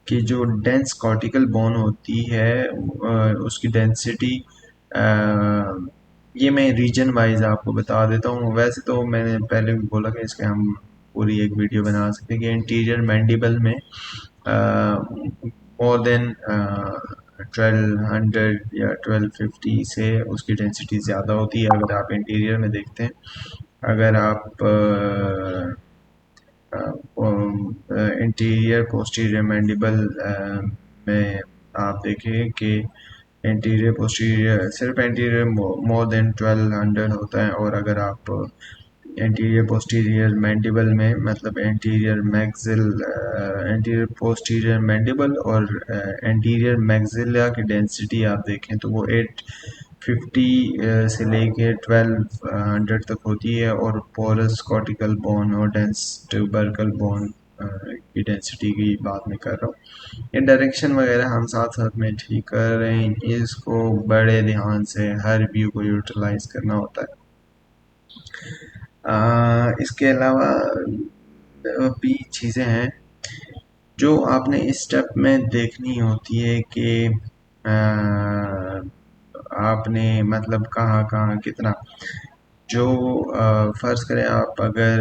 कि जो डेंस कॉर्टिकल बोन होती है उसकी डेंसिटी, ये मैं रीजन वाइज आपको बता देता हूँ। वैसे तो मैंने पहले भी बोला कि इसके हम पूरी एक वीडियो बना सकते हैं कि इंटीरियर मैंडिबल में मोर देन 1200 या 1250 से उसकी डेंसिटी ज़्यादा होती है अगर आप इंटीरियर में देखते हैं। अगर आप इंटीरियर पोस्टीरियर मैंडिबल में आप देखें कि इंटीरियर पोस्टीरियर सिर्फ इंटीरियर मोर देन 1200 होता है। और अगर आप इंटीरियर पोस्टीरियर मैंडिबल में मतलब इंटीरियर पोस्टीरियर मैंडिबल और इंटीरियर मैक्सिला की डेंसिटी आप देखें तो वो 850 से लेके 1200 तक होती है। और पोरस कॉर्टिकल बोन और डेंस ट्यूबरकल बोन की डेंसिटी की बात मैं कर रहा हूँ। ये डायरेक्शन वगैरह हम साथ साथ में ठीक कर रहे हैं। इसको बड़े ध्यान से हर व्यू को यूटिलाइज करना होता है। इसके अलावा भी चीज़ें हैं जो आपने इस स्टेप में देखनी होती है कि आपने मतलब कहाँ कहाँ कितना, जो फ़र्ज़ करें आप अगर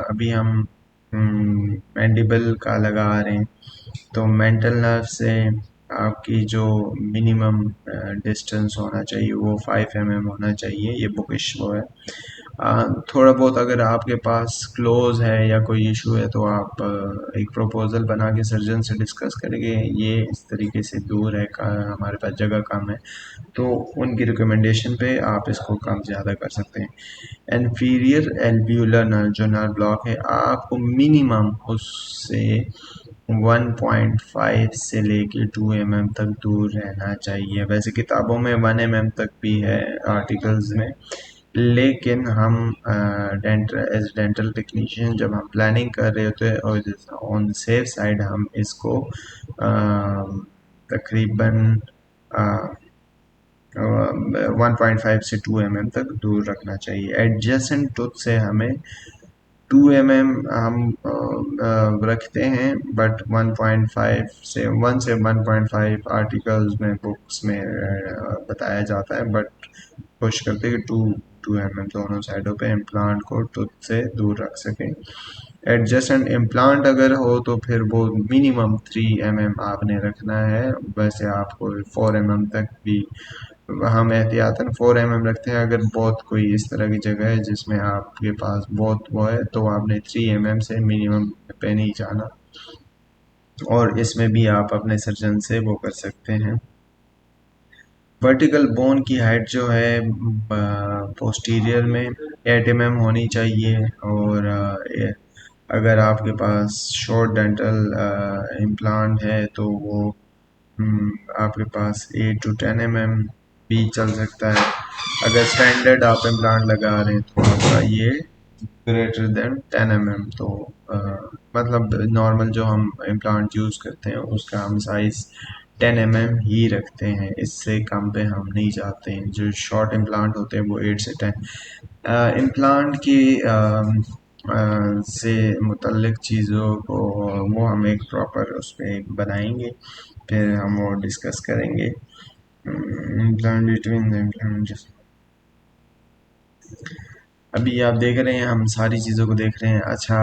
अभी हम मैंडिबल का लगा रहे हैं तो मेंटल नर्व से आपकी जो मिनिमम डिस्टेंस होना चाहिए वो 5 mm होना चाहिए। ये बुकिश वो है। थोड़ा बहुत अगर आपके पास क्लोज है या कोई इशू है तो आप एक प्रपोज़ल बना के सर्जन से डिस्कस करेंगे ये इस तरीके से दूर है, हमारे पास जगह कम है, तो उनकी रिकमेंडेशन पे आप इसको कम ज़्यादा कर सकते हैं। इन्फीरियर एल्व्यूलर नर्व जो नर्व ब्लॉक है आपको मिनिमम उससे 1.5 से लेके 2 mm तक दूर रहना चाहिए। वैसे किताबों में 1 mm तक भी है आर्टिकल्स में, लेकिन हम डेंटल एज डेंटल टेक्नीशियन जब हम प्लानिंग कर रहे होते हैं और ऑन द सेफ साइड हम इसको तकरीबन 1.5 से 2 mm तक दूर रखना चाहिए। एडजेसेंट टूथ से हमें 2 mm हम रखते हैं, बट 1.5 से 1 से 1.5 आर्टिकल्स में, बुक्स में बताया जाता है, बट कोशिश करते हैं कि 2 mm दोनों साइडों पे इम्प्लांट को टूथ से दूर रख सकें। एडजेसेंट इम्प्लांट अगर हो तो फिर वो मिनिमम 3 mm आपने रखना है। वैसे आपको 4 mm तक भी, हम एहतियातन 4 mm रखते हैं। अगर बहुत कोई इस तरह की जगह है जिसमें आपके पास बहुत वो है, तो आपने 3 mm से मिनिमम पे नहीं जाना। और इसमें भी आप अपने सर्जन से वो कर सकते हैं। वर्टिकल बोन की हाइट जो है पोस्टीरियर में 8 mm होनी चाहिए। और अगर आपके पास शॉर्ट डेंटल इम्प्लांट है तो वो आपके पास 8 to 10 mm भी चल सकता है। अगर स्टैंडर्ड आप इम्प्लांट लगा रहे हैं तो आपका ये ग्रेटर देन 10 mm, तो मतलब नॉर्मल जो हम इम्प्लांट यूज़ करते हैं उसका हम साइज़ 10 mm ही रखते हैं, इससे कम पे हम नहीं जाते हैं। जो शॉर्ट इम्प्लांट होते हैं वो 8 से 10 इम्प्लांट की से मुतल्लिक चीज़ों को वो हम एक प्रॉपर उस पर बनाएंगे, फिर हम वो डिस्कस करेंगे। इम्प्लांट बिटवीन द इम्प्लांट, अभी आप देख रहे हैं हम सारी चीज़ों को देख रहे हैं। अच्छा,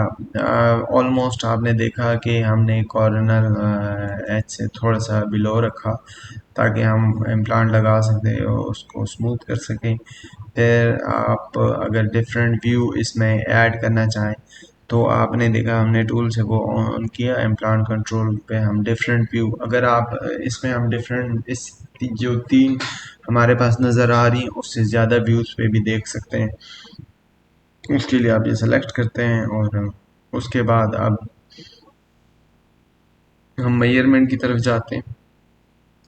ऑलमोस्ट आपने देखा कि हमने कॉर्नर एज से थोड़ा सा बिलो रखा ताकि हम इम्प्लांट लगा सकें और उसको स्मूथ कर सकें। फिर आप अगर डिफरेंट व्यू इसमें ऐड करना चाहें तो आपने देखा हमने टूल से वो ऑन किया, इम्प्लांट कंट्रोल पे हम डिफरेंट व्यू, अगर आप इसमें हम डिफरेंट इस जो 3 हमारे पास नज़र आ रही हैं उससे ज़्यादा व्यूज़ पे भी देख सकते हैं। उसके लिए आप ये सेलेक्ट करते हैं और उसके बाद अब हम मेजरमेंट की तरफ जाते हैं।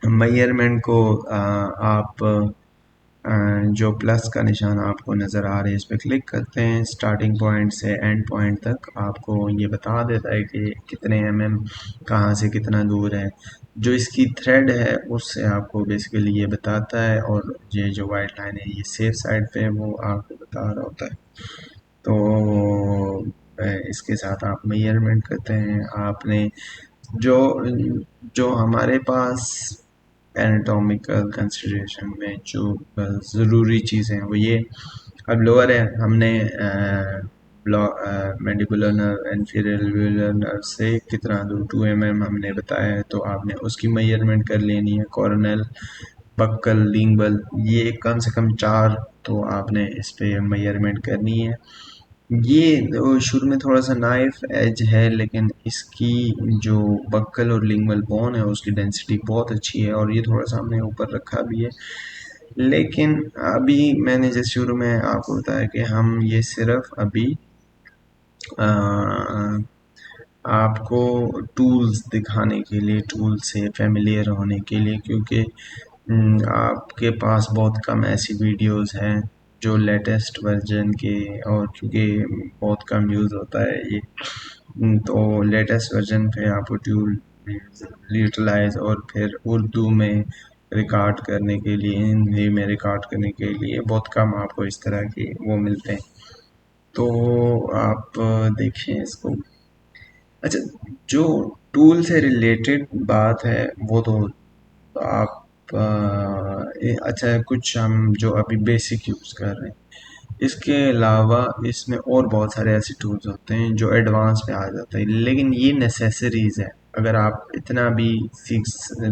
मेजरमेंट को आप जो प्लस का निशान आपको नज़र आ रहा है इस पर क्लिक करते हैं। स्टार्टिंग पॉइंट से एंड पॉइंट तक आपको ये बता देता है कि कितने mm कहाँ से कितना दूर है। जो इसकी थ्रेड है उससे आपको बेसिकली ये बताता है, और ये जो वाइट लाइन है ये सेफ साइड पे है वो आपको बता रहा होता है। तो इसके साथ आप मेजरमेंट करते हैं। आपने जो जो हमारे पास एनाटॉमिकल कंसिडरेशन में जो ज़रूरी चीज़ें हैं वो ये, अब लोअर है हमने मैंडिबुलर नर्व इन्फीरियर नर्व से कितना दूर 2 mm हमने बताया है, तो आपने उसकी मेजरमेंट कर लेनी है। कॉर्नल, बक्कल, लिंगुअल, ये कम से कम 4 तो आपने इस पे मेजरमेंट करनी है। ये शुरू में थोड़ा सा नाइफ एज है, लेकिन इसकी जो बक्कल और लिंगुअल बोन है उसकी डेंसिटी बहुत अच्छी है, और ये थोड़ा सा हमने ऊपर रखा भी है। लेकिन अभी मैंने जैसे शुरू में आपको बताया कि हम ये सिर्फ अभी अ, आपको टूल्स दिखाने के लिए, टूल से फेमिलियर होने के लिए, क्योंकि आपके पास बहुत कम ऐसी वीडियोस हैं जो लेटेस्ट वर्जन के, और क्योंकि बहुत कम यूज़ होता है ये, तो लेटेस्ट वर्जन पे आपको टूल यूटिलाइज और फिर उर्दू में रिकॉर्ड करने के लिए, हिंदी में रिकॉर्ड करने के लिए बहुत कम आपको इस तरह के वो मिलते हैं। तो आप देखें इसको। अच्छा, जो टूल से रिलेटेड बात है वो तो आप अच्छा, कुछ हम जो अभी बेसिक यूज़ कर रहे हैं, इसके अलावा इसमें और बहुत सारे ऐसे टूल्स होते हैं जो एडवांस पे आ जाते हैं, लेकिन ये नेसेसरीज़ है। अगर आप इतना भी सीख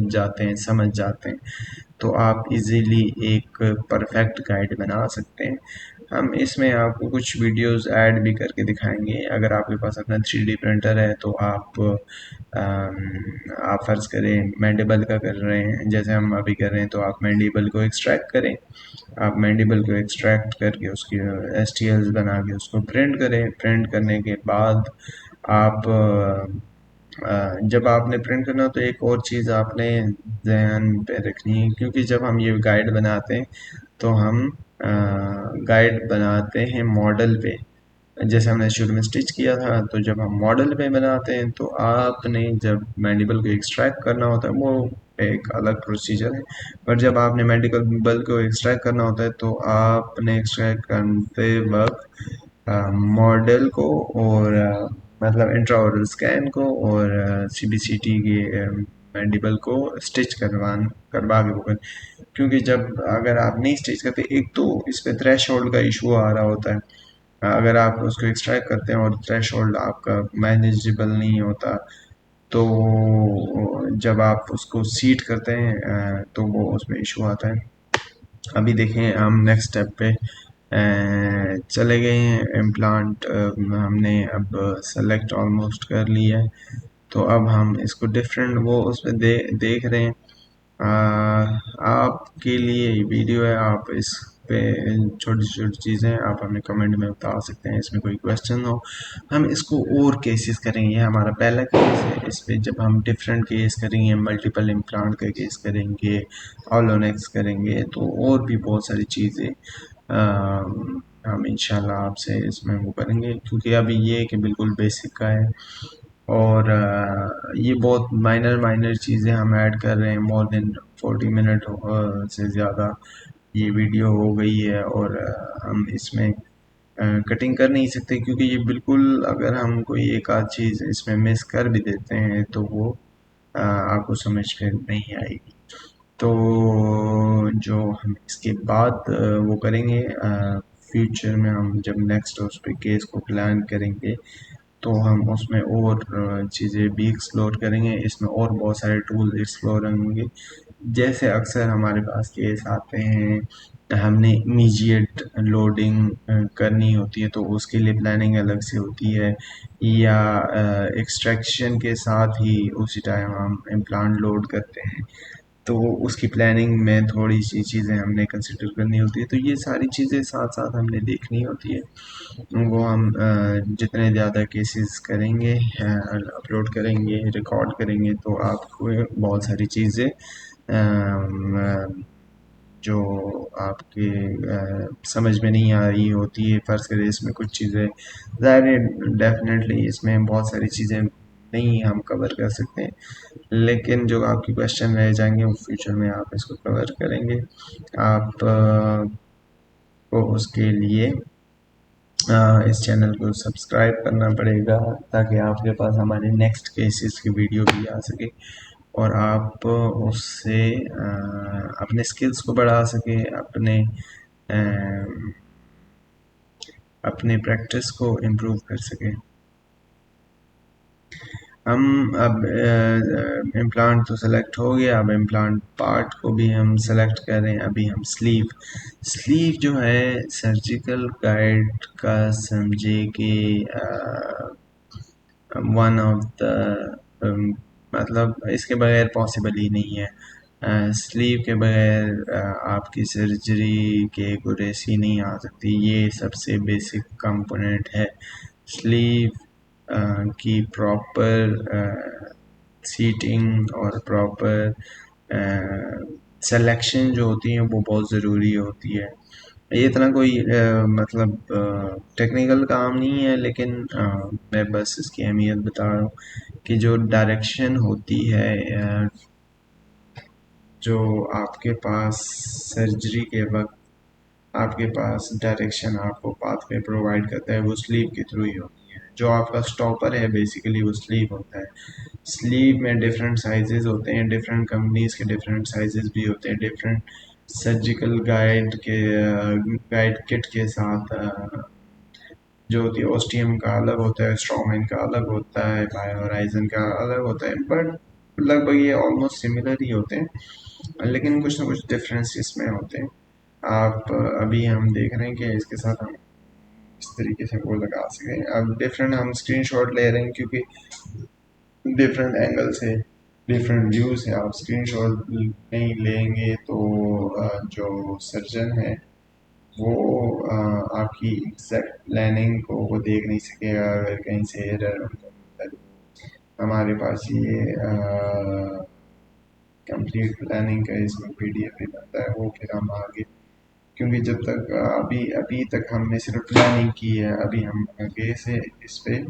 जाते हैं, समझ जाते हैं, तो आप इजीली एक परफेक्ट गाइड बना सकते हैं। हम इसमें आपको कुछ वीडियोस ऐड भी करके दिखाएंगे। अगर आपके पास अपना 3D प्रिंटर है तो आप फ़र्ज़ करें मैंडिबल का कर रहे हैं जैसे हम अभी कर रहे हैं, तो आप मैंडिबल को एक्सट्रैक्ट करें। आप मैंडिबल को एक्सट्रैक्ट करके उसकी STLs बना के उसको प्रिंट करें। प्रिंट करने के बाद आप जब आपने प्रिंट करना हो तो एक और चीज़ आपने ध्यान पे रखनी है, क्योंकि जब हम ये गाइड बनाते हैं तो हम गाइड बनाते हैं मॉडल पे। जैसे हमने शुरू में स्टिच किया था, तो जब हम मॉडल पे बनाते हैं तो आपने जब मैंडिबल को एक्सट्रैक्ट करना होता है वो एक अलग प्रोसीजर है। पर जब आपने मैंडिबल को एक्सट्रैक्ट करना होता है तो आपने एक्सट्रैक्ट करते वक्त मॉडल को और मतलब इंट्राओरल स्कैन को और सीबीसीटी के मैंडिबल को स्टिच करवा के वो कर, क्योंकि जब अगर आप नहीं स्टिच करते, एक तो इस पे थ्रेशोल्ड का इशू आ रहा होता है। अगर आप उसको एक्सट्रैक्ट करते हैं और थ्रेशोल्ड आपका मैनेजेबल नहीं होता, तो जब आप उसको सीट करते हैं तो वो उसमें इशू आता है। अभी देखें हम नेक्स्ट स्टेप पे चले गए हैं। इम्प्लांट हमने अब सेलेक्ट ऑलमोस्ट कर लिया है, तो अब हम इसको डिफरेंट वो उसमें देख रहे हैं। आपके लिए वीडियो है, आप इस पे छोटी छोटी चीज़ें आप हमें कमेंट में बता सकते हैं, इसमें कोई क्वेश्चन हो। हम इसको और केसेस करेंगे, हमारा पहला केस है, इस पे जब हम डिफरेंट केस करेंगे, मल्टीपल इम्प्लांट का केस करेंगे, ऑलोनेक्स करेंगे, तो और भी बहुत सारी चीज़ें हम इंशाल्लाह आपसे इसमें वो करेंगे, क्योंकि अभी ये है कि बिल्कुल बेसिक का है। और ये बहुत माइनर माइनर चीज़ें हम ऐड कर रहे हैं। मोर देन 40 मिनट से ज़्यादा ये वीडियो हो गई है, और हम इसमें कटिंग कर नहीं सकते, क्योंकि ये बिल्कुल अगर हम कोई एक आध चीज़ इसमें मिस कर भी देते हैं तो वो आपको समझ में नहीं आएगी। तो जो हम इसके बाद वो करेंगे, फ्यूचर में हम जब नेक्स्ट उस पे केस को प्लान करेंगे, तो हम उसमें और चीज़ें भी एक्सप्लोर करेंगे, इसमें और बहुत सारे टूल एक्सप्लोर होंगे। जैसे अक्सर हमारे पास केस आते हैं, हमने इमीडिएट लोडिंग करनी होती है, तो उसके लिए प्लानिंग अलग से होती है, या एक्सट्रैक्शन के साथ ही उसी टाइम हम इम्प्लांट लोड करते हैं, तो उसकी प्लानिंग में थोड़ी सी चीज़ें हमने कंसिडर करनी होती है। तो ये सारी चीज़ें साथ साथ हमने देखनी होती है। वो हम जितने ज़्यादा केसेस करेंगे, अपलोड करेंगे, रिकॉर्ड करेंगे, तो आपको बहुत सारी चीज़ें जो आपके समझ में नहीं आ रही होती है, फ़र्ज़ करें इसमें कुछ चीज़ें, ज़ाहिर है डेफिनेटली इसमें बहुत सारी चीज़ें नहीं हम कवर कर सकते हैं, लेकिन जो आपके क्वेश्चन रह जाएंगे वो फ्यूचर में आप इसको कवर करेंगे। आप को उसके लिए इस चैनल को सब्सक्राइब करना पड़ेगा, ताकि आपके पास हमारे नेक्स्ट केसेस की वीडियो भी आ सके, और आप उससे अपने स्किल्स को बढ़ा सके, अपने प्रैक्टिस को इम्प्रूव कर सके। हम अब इम्प्लांट तो सेलेक्ट हो गया, अब इम्प्लांट पार्ट को भी हम सेलेक्ट कर रहे हैं। अभी हम स्लीव जो है सर्जिकल गाइड का समझे कि वन ऑफ द मतलब इसके बगैर पॉसिबल ही नहीं है। स्लीव के बगैर आपकी सर्जरी के एक्यूरेसी नहीं आ सकती, ये सबसे बेसिक कंपोनेंट है। स्लीव की प्रॉपर सीटिंग और प्रॉपर सिलेक्शन जो होती है वो बहुत ज़रूरी होती है। ये इतना कोई मतलब टेक्निकल काम नहीं है, लेकिन मैं बस इसकी अहमियत बता रहा हूँ कि जो डायरेक्शन होती है, जो आपके पास सर्जरी के वक्त आपके पास डायरेक्शन आपको पाथवे प्रोवाइड करता है, वो स्लीव के थ्रू ही होती है। जो आपका स्टॉपर है बेसिकली वो स्लीव होता है। स्लीव में डिफरेंट साइजेस होते हैं, डिफरेंट कंपनीज के डिफरेंट साइजेस भी होते हैं, डिफरेंट सर्जिकल गाइड किट के साथ जो होती है ओस्टियम का अलग होता है, स्ट्रॉमैन का अलग होता है, बायो होराइजन का अलग होता है, बट लगभग ये ऑलमोस्ट सिमिलर ही होते हैं, लेकिन कुछ ना कुछ डिफरेंस इसमें होते हैं। आप अभी हम देख रहे हैं कि इसके साथ हम इस तरीके से वो लगा सकें। अब डिफरेंट हम स्क्रीनशॉट ले रहे हैं, क्योंकि डिफरेंट एंगल से डिफरेंट व्यू से आप स्क्रीनशॉट नहीं लेंगे तो जो सर्जन है वो आपकी एग्जैक्ट प्लानिंग को वो देख नहीं सकेगा, अगर कहीं से एरर होता है। हमारे पास ये कंप्लीट प्लानिंग का इसमें पीडीएफ भी बनता है, वो फिर हम आगे, क्योंकि जब तक अभी अभी तक हमने सिर्फ प्लानिंग की है, अभी हम आगे से इस पे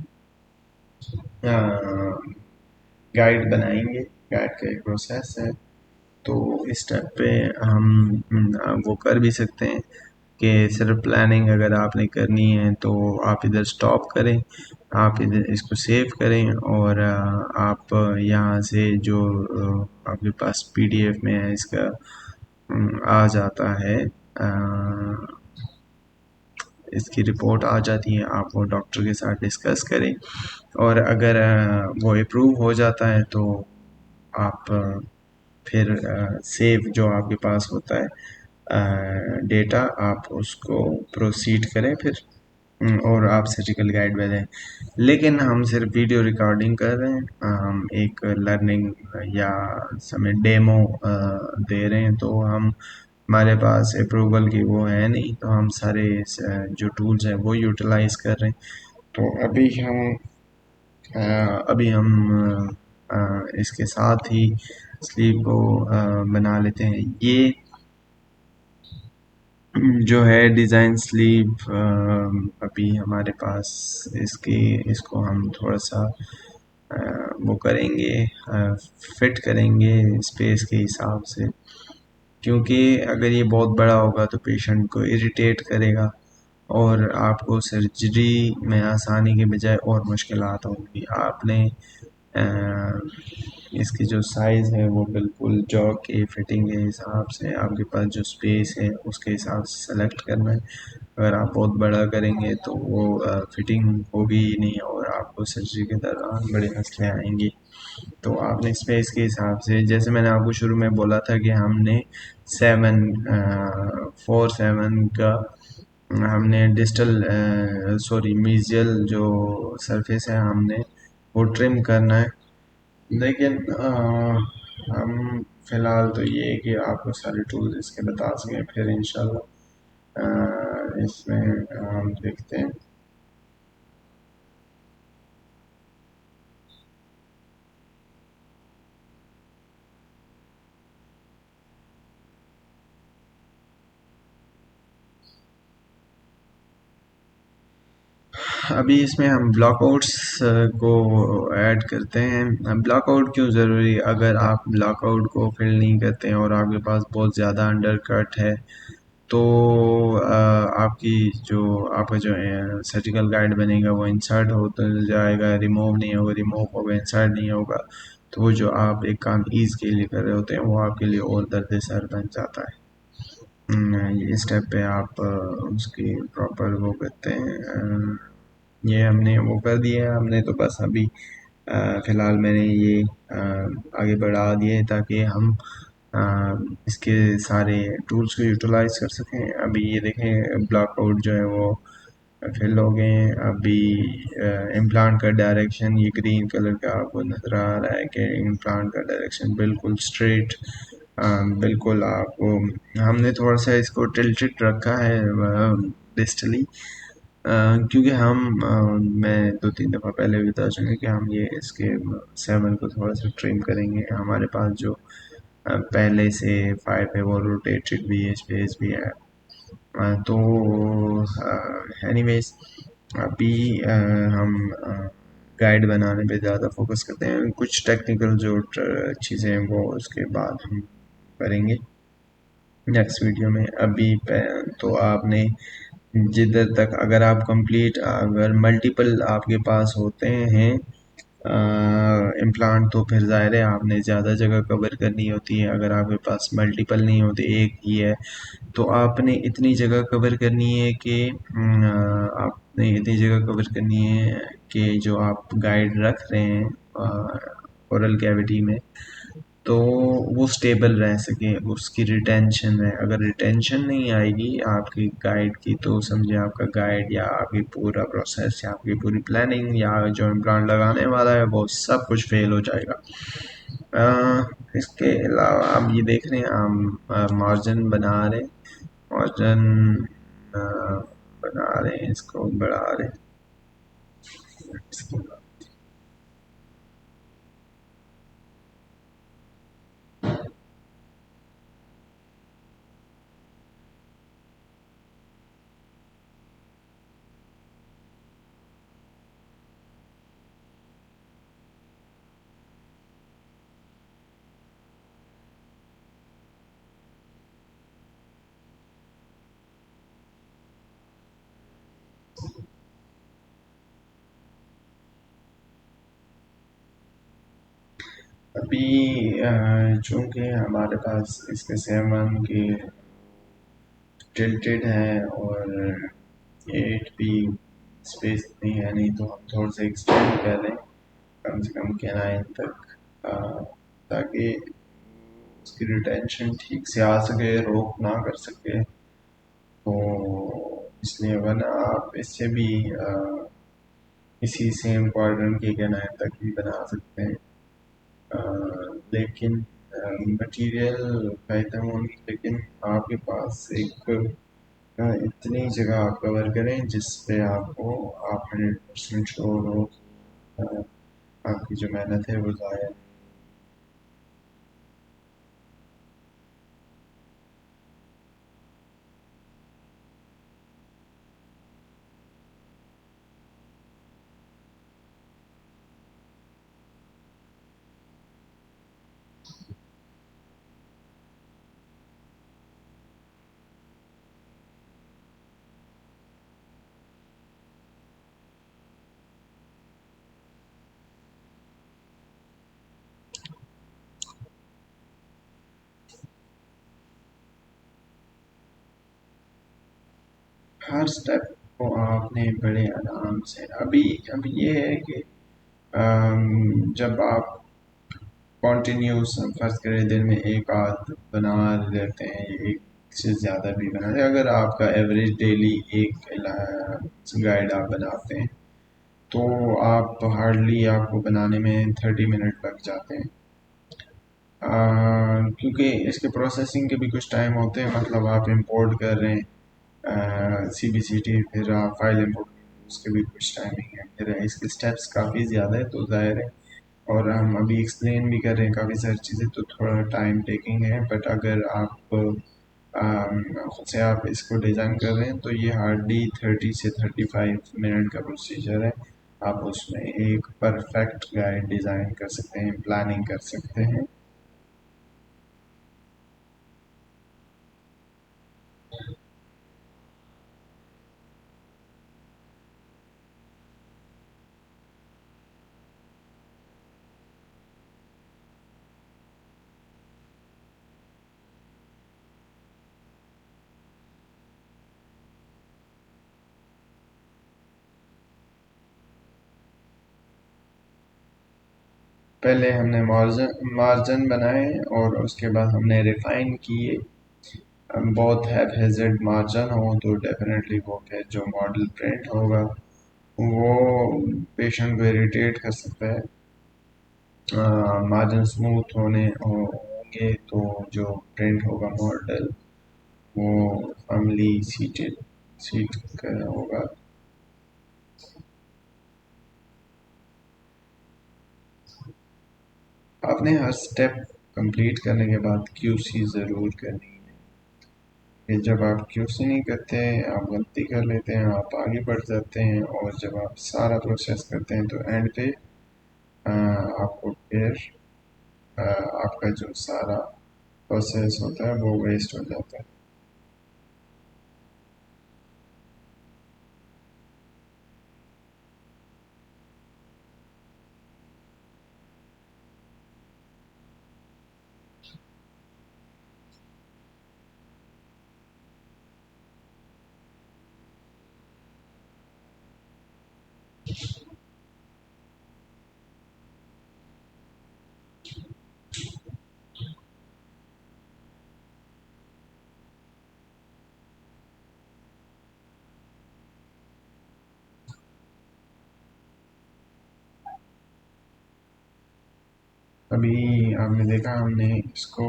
गाइड बनाएंगे। गाइड का एक प्रोसेस है, तो इस स्टेप पे हम वो कर भी सकते हैं। कि सिर्फ प्लानिंग अगर आपने करनी है तो आप इधर स्टॉप करें, आप इधर इसको सेव करें और आप यहाँ से जो आपके पास पीडीएफ में है इसका आ जाता है, इसकी रिपोर्ट आ जाती है, आप वो डॉक्टर के साथ डिस्कस करें और अगर वो अप्रूव हो जाता है तो आप फिर सेव जो आपके पास होता है डेटा, आप उसको प्रोसीड करें फिर और आप सर्जिकल गाइड बनाएं। लेकिन हम सिर्फ वीडियो रिकॉर्डिंग कर रहे हैं, हम एक लर्निंग या समय डेमो दे रहे हैं, तो हम हमारे पास अप्रूवल की वो है नहीं, तो हम सारे जो टूल्स हैं वो यूटिलाइज कर रहे हैं। तो अभी हम इसके साथ ही स्लीप को बना लेते हैं। ये जो है डिज़ाइन स्लीप अभी हमारे पास इसकी इसको हम थोड़ा सा वो करेंगे, फिट करेंगे स्पेस के हिसाब से, क्योंकि अगर ये बहुत बड़ा होगा तो पेशेंट को इरिटेट करेगा और आपको सर्जरी में आसानी के बजाय और मुश्किलात होंगी। आपने अ, इसकी जो साइज़ है वो बिल्कुल जॉ के फिटिंग के हिसाब से आपके पास जो स्पेस है उसके हिसाब से सेलेक्ट करना है। अगर आप बहुत बड़ा करेंगे तो वो फिटिंग होगी ही नहीं और आपको सर्जरी के दौरान बड़े मसले आएंगे। तो आपने स्पेस के हिसाब से, जैसे मैंने आपको शुरू में बोला था कि हमने 7 4 7 का हमने डिस्टल सॉरी मीजियल जो सरफेस है हमने वो ट्रिम करना है। लेकिन हम फिलहाल तो ये है कि आपको सारे टूल्स इसके बता सकें, फिर इंशाल्लाह इसमें हम देखते हैं। अभी इसमें हम ब्लॉकआउट्स को ऐड करते हैं। ब्लॉकआउट क्यों ज़रूरी? अगर आप ब्लॉकआउट को फिल नहीं करते हैं और आपके पास बहुत ज़्यादा अंडर कट है तो आपकी जो आपका जो सर्जिकल गाइड बनेगा वो इंसर्ट होता जाएगा, रिमूव नहीं होगा, रिमूव होगा इंसर्ट नहीं होगा, तो वो जो आप एक काम ईज़ के लिए कर रहे होते हैं वो आपके लिए और दर्द सर बन जाता है। ये स्टेप पे आप उसकी प्रॉपर वो करते हैं। ये हमने वो कर दिया है, हमने तो बस अभी फ़िलहाल मैंने ये आगे बढ़ा दिए हैं ताकि हम इसके सारे टूल्स को यूटिलाइज कर सकें। अभी ये देखें ब्लॉक आउट जो है वो फिल हो गए हैं। अभी इम्प्लांट का डायरेक्शन ये ग्रीन कलर का आपको नज़र आ रहा है कि इम्प्लांट का डायरेक्शन बिल्कुल स्ट्रेट, बिल्कुल आपको हमने थोड़ा सा इसको टिल्टेड रखा है डिस्टली, क्योंकि मैं 2 3 दफ़ा पहले भी बता चुके कि हम ये इसके 7 को थोड़ा सा ट्रिम करेंगे। हमारे पास जो पहले से 5 है वो रोटेटेड भी है, स्पेस भी है। तो एनीवेज अभी हम गाइड बनाने पे ज़्यादा फोकस करते हैं, कुछ टेक्निकल जो चीज़ें हैं वो उसके बाद हम करेंगे नेक्स्ट वीडियो में। अभी तो आपने जिधर तक अगर आप कंप्लीट अगर मल्टीपल आपके पास होते हैं इम्प्लांट तो फिर ज़ाहिर है आपने ज़्यादा जगह कवर करनी होती है। अगर आपके पास मल्टीपल नहीं होते, एक ही है, तो आपने इतनी जगह कवर करनी है कि आपने इतनी जगह कवर करनी है कि जो आप गाइड रख रहे हैं ओरल कैविटी में तो वो स्टेबल रह सके, उसकी रिटेंशन है। अगर रिटेंशन नहीं आएगी आपकी गाइड की तो समझे आपका गाइड या आपकी पूरा प्रोसेस या आपकी पूरी प्लानिंग या जो इम्प्लांट लगाने वाला है वो सब कुछ फेल हो जाएगा। इसके अलावा आप ये देख रहे हैं हम मार्जिन बना रहे हैं, मार्जिन बना रहे हैं, इसको बढ़ा रहे हैं। अभी चूँकि हमारे पास इसके सेवन की टिल्टेड है और एट भी स्पेस इतनी है नहीं, तो हम थोड़ा सा एक्सटेंड कर लें कम से कम के नाइन तक, अ, ताकि उसकी रिटेंशन ठीक से आ सके, रोक ना कर सके। तो इसलिए वरना आप इससे भी इसी सेम क्वाड्रेंट के नाइन तक भी बना सकते हैं। लेकिन मटेरियल का इतना वो नहीं, लेकिन आपके पास एक इतनी जगह आप कवर करें जिस पे आपको आप 100% श्योर हो अ, आपकी जो मेहनत है वो ज़ाया। हर स्टेप को आपने बड़े आराम से अभी ये है कि जब आप कॉन्टिन्यूस फर्ज करें दिन में एक आध बना लेते हैं, एक से ज़्यादा भी बनाते हैं, अगर आपका एवरेज डेली एक गाइड आप बनाते हैं तो आप हार्डली आपको बनाने में 30 मिनट लग जाते हैं। क्योंकि इसके प्रोसेसिंग के भी कुछ टाइम होते हैं, मतलब आप इंपोर्ट कर रहे हैं सी बी सी टी, फिर आप फाइल इंपोर्ट, उसके भी कुछ टाइमिंग है, फिर इसके स्टेप्स काफ़ी ज़्यादा है, तो ज़ाहिर है। और हम अभी एक्सप्लेन भी कर रहे हैं काफ़ी सारी चीज़ें, तो थोड़ा टाइम टेकिंग है, बट अगर आप खुद से आप इसको डिज़ाइन कर रहे हैं तो ये हार्डली 30 से 35 मिनट का प्रोसीजर है। आप उसमें एक परफेक्ट गाइड डिज़ाइन कर सकते हैं, प्लानिंग कर सकते हैं। पहले हमने मार्जिन मार्जिन बनाए और उसके बाद हमने रिफाइन किए। बहुत हैज़र्ड मार्जिन हो तो डेफिनेटली वो फिर जो मॉडल प्रिंट होगा वो पेशेंट को इरिटेट कर सकता है। मार्जिन स्मूथ होंगे तो जो प्रिंट होगा मॉडल वो फर्मली सीट का होगा। आपने हर स्टेप कंप्लीट करने के बाद क्यूसी ज़रूर करनी है। फिर जब आप क्यूसी नहीं करते, आप गलती कर लेते हैं, आप आगे बढ़ जाते हैं, और जब आप सारा प्रोसेस करते हैं तो एंड पे आपको फिर आपका जो सारा प्रोसेस होता है वो वेस्ट हो जाता है। अभी आपने देखा हमने इसको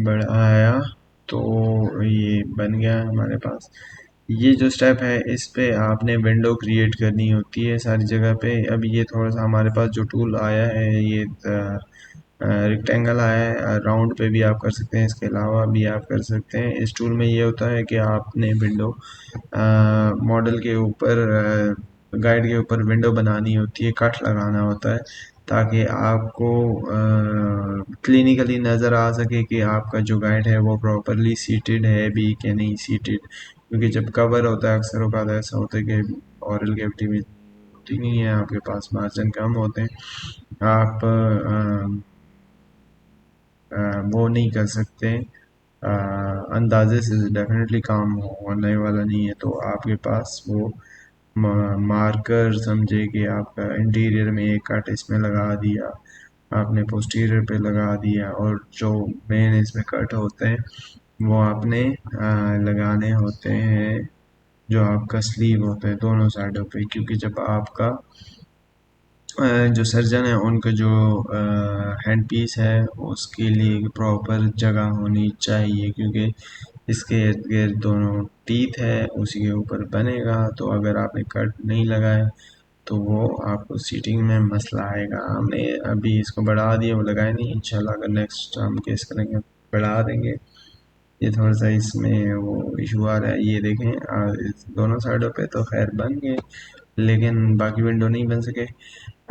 बढ़ाया तो ये बन गया हमारे पास। ये जो स्टेप है इस पे आपने विंडो क्रिएट करनी होती है सारी जगह पे। अभी ये थोड़ा सा हमारे पास जो टूल आया है ये रेक्टेंगल आया है, राउंड पे भी आप कर सकते हैं, इसके अलावा भी आप कर सकते हैं। इस टूल में ये होता है कि आपने विंडो मॉडल के ऊपर गाइड के ऊपर विंडो बनानी होती है, कट लगाना होता है, ताकि आपको क्लिनिकली नज़र आ सके कि आपका जो गाइड है वो प्रॉपरली सीटेड है भी कि नहीं सीटेड। क्योंकि जब कवर होता है अक्सर औक़ात ऐसा होता है कि ओरल कैविटी में होती नहीं है, आपके पास मार्जिन कम होते हैं, आप वो नहीं कर सकते, अंदाजे से डेफिनेटली काम होने वाला नहीं है। तो आपके पास वो मार्कर समझे कि आपका इंटीरियर में एक कट इसमें लगा दिया, आपने पोस्टीरियर पे लगा दिया, और जो मेन इसमें कट होते हैं वो आपने लगाने होते हैं जो आपका स्लीव होता है दोनों साइडों पे। क्योंकि जब आपका जो सर्जन है उनका जो हैंड पीस है उसके लिए एक प्रॉपर जगह होनी चाहिए, क्योंकि इसके इर्द गिर्द दोनों टीथ है उसी के ऊपर बनेगा। तो अगर आपने कट नहीं लगाए तो वो आपको सीटिंग में मसला आएगा। हमने अभी इसको बढ़ा दिया, वो लगाए नहीं, इंशाल्लाह अगर नेक्स्ट हम केस करेंगे बढ़ा देंगे। ये थोड़ा सा इसमें वो इशू आ रहा है। ये देखें इस दोनों साइडों पे तो खैर बन गए, लेकिन बाकी विंडो नहीं बन सके।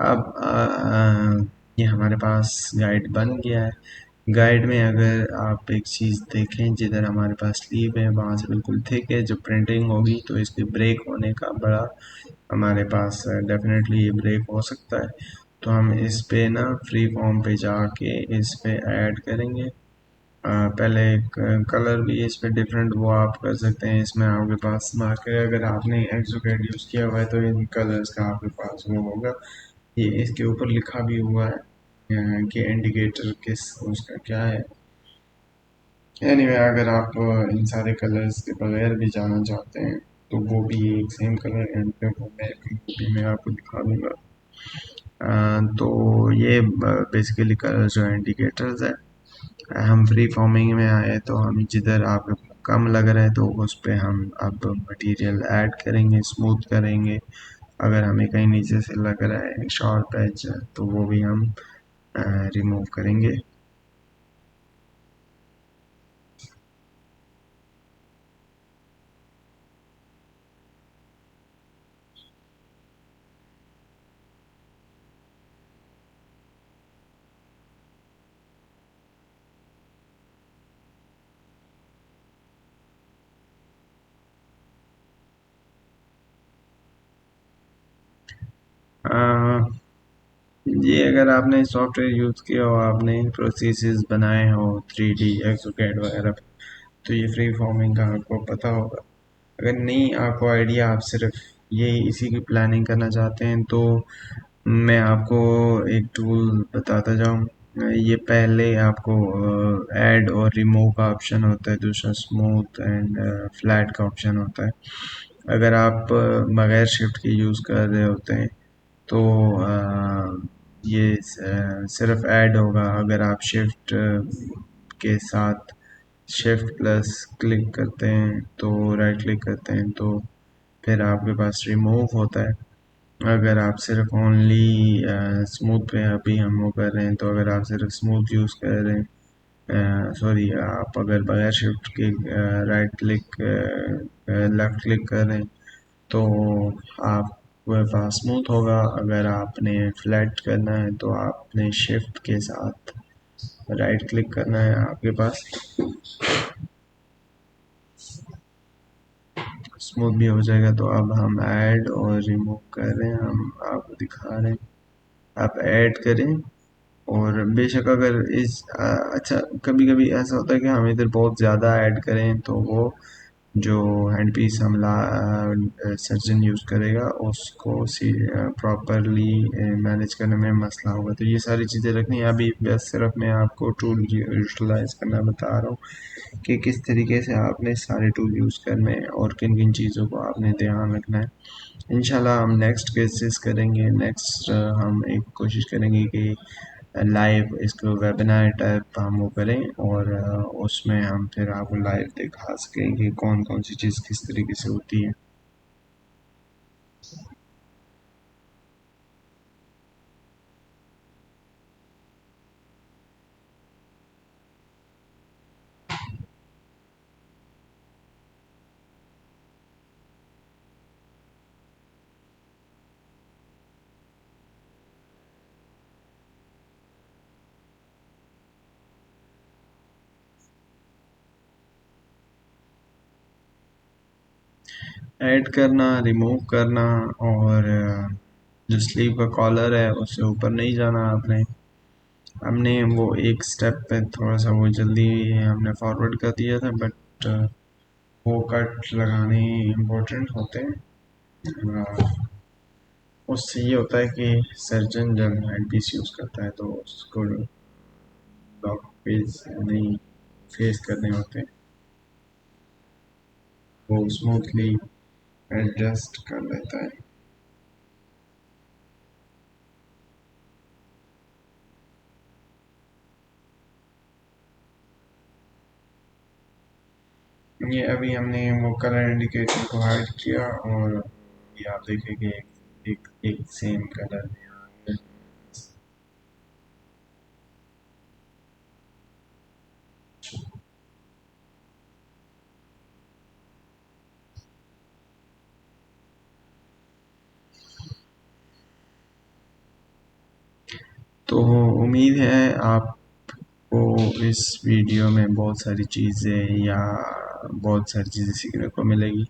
अब ये हमारे पास गाइड बन गया है। गाइड में अगर आप एक चीज़ देखें, जिधर हमारे पास स्लीव है वहाँ से बिल्कुल थिक है, जब प्रिंटिंग होगी तो इसके ब्रेक होने का बड़ा हमारे पास डेफिनेटली ये ब्रेक हो सकता है। तो हम इस पे ना फ्री फॉर्म पे जाके इस पे ऐड करेंगे। पहले एक कलर भी इस पे डिफरेंट वो आप कर सकते हैं। इसमें आपके पास मार्कर, अगर आपने एक्सोकेट यूज़ किया हुआ है तो इन कलर्स का आपके पास वो होगा। ये इसके ऊपर लिखा भी हुआ है कि इंडिकेटर किस उसका क्या है। एनीवे अगर आप इन सारे कलर्स के बगैर भी जाना चाहते हैं तो वो भी एक सेम कलर एंड पे वो मैं आपको दिखा दूंगा। तो ये बेसिकली कलर जो इंडिकेटर्स है। हम फ्री फॉर्मिंग में आए तो हम जिधर आप कम लग रहा है तो उस पे हम अब मटेरियल ऐड करेंगे, स्मूथ करेंगे। अगर हमें कहीं नीचे से लग रहा है शॉर्प एज तो वो भी हम रिमूव करेंगे। अ, ये अगर आपने सॉफ्टवेयर यूज़ किया हो, आपने प्रोसेसेस बनाए हो 3D एक्सोकैड वगैरह, तो ये फ्री फॉर्मिंग का आपको पता होगा। अगर नहीं आपको आइडिया, आप सिर्फ ये इसी की प्लानिंग करना चाहते हैं तो मैं आपको एक टूल बताता जाऊँ। ये पहले आपको ऐड और रिमूव का ऑप्शन होता है, दूसरा स्मूथ एंड फ्लैट का ऑप्शन होता है। अगर आप बगैर शिफ्ट के यूज़ कर रहे होते हैं तो ये सिर्फ ऐड होगा। अगर आप शिफ्ट के साथ शिफ्ट प्लस क्लिक करते हैं तो राइट क्लिक करते हैं तो फिर आपके पास रिमूव होता है। अगर आप सिर्फ ओनली स्मूथ पे अभी हम वो कर रहे हैं तो अगर आप सिर्फ स्मूथ यूज़ कर रहे हैं, सॉरी, आप अगर बगैर शिफ्ट के राइट क्लिक लेफ़्ट क्लिक कर रहे हैं तो आपके पास स्मूथ होगा। अगर आपने फ्लैट करना है तो आपने शिफ्ट के साथ राइट क्लिक करना है, आपके पास स्मूथ भी हो जाएगा। तो अब हम ऐड और रिमूव कर रहे हैं, हम आपको दिखा रहे हैं। आप ऐड करें, और बेशक अगर अच्छा, कभी कभी ऐसा होता है कि हम इधर बहुत ज़्यादा ऐड करें तो वो जो हैंड पीस हमला सर्जन यूज़ करेगा उसको प्रॉपरली मैनेज करने में मसला होगा। तो ये सारी चीज़ें रखनी है। अभी बस सिर्फ मैं आपको टूल यूटिलाइज करना बता रहा हूँ कि किस तरीके से आपने सारे टूल यूज़ करने हैं और किन किन चीज़ों को आपने ध्यान रखना है। इंशाल्लाह हम नेक्स्ट केसेस करेंगे। नेक्स्ट हम एक कोशिश करेंगे कि लाइव इसको वेबिनार टाइप हम वो करें, और उसमें हम फिर आपको लाइव दिखा सकें कि कौन कौन सी चीज़ किस तरीके से होती है। ऐड करना, रिमूव करना, और जो स्लीव का कॉलर है उससे ऊपर नहीं जाना आपने। हमने वो एक स्टेप पे थोड़ा सा वो जल्दी हमने फॉरवर्ड कर दिया था, बट वो कट लगाने इम्पोर्टेंट होते हैं। उससे ये होता है कि सर्जन जब हैंड पीस यूज़ करता है तो उसको ब्लॉक पेज नहीं फेस करने होते, वो स्मूथली एडजस्ट कर लेता है। ये अभी हमने वो कलर इंडिकेटर को हाइड किया और ये आप देखेंगे एक सेम कलर में आ गया। तो उम्मीद है आपको इस वीडियो में बहुत सारी चीज़ें या बहुत सारी चीज़ें सीखने को मिलेगी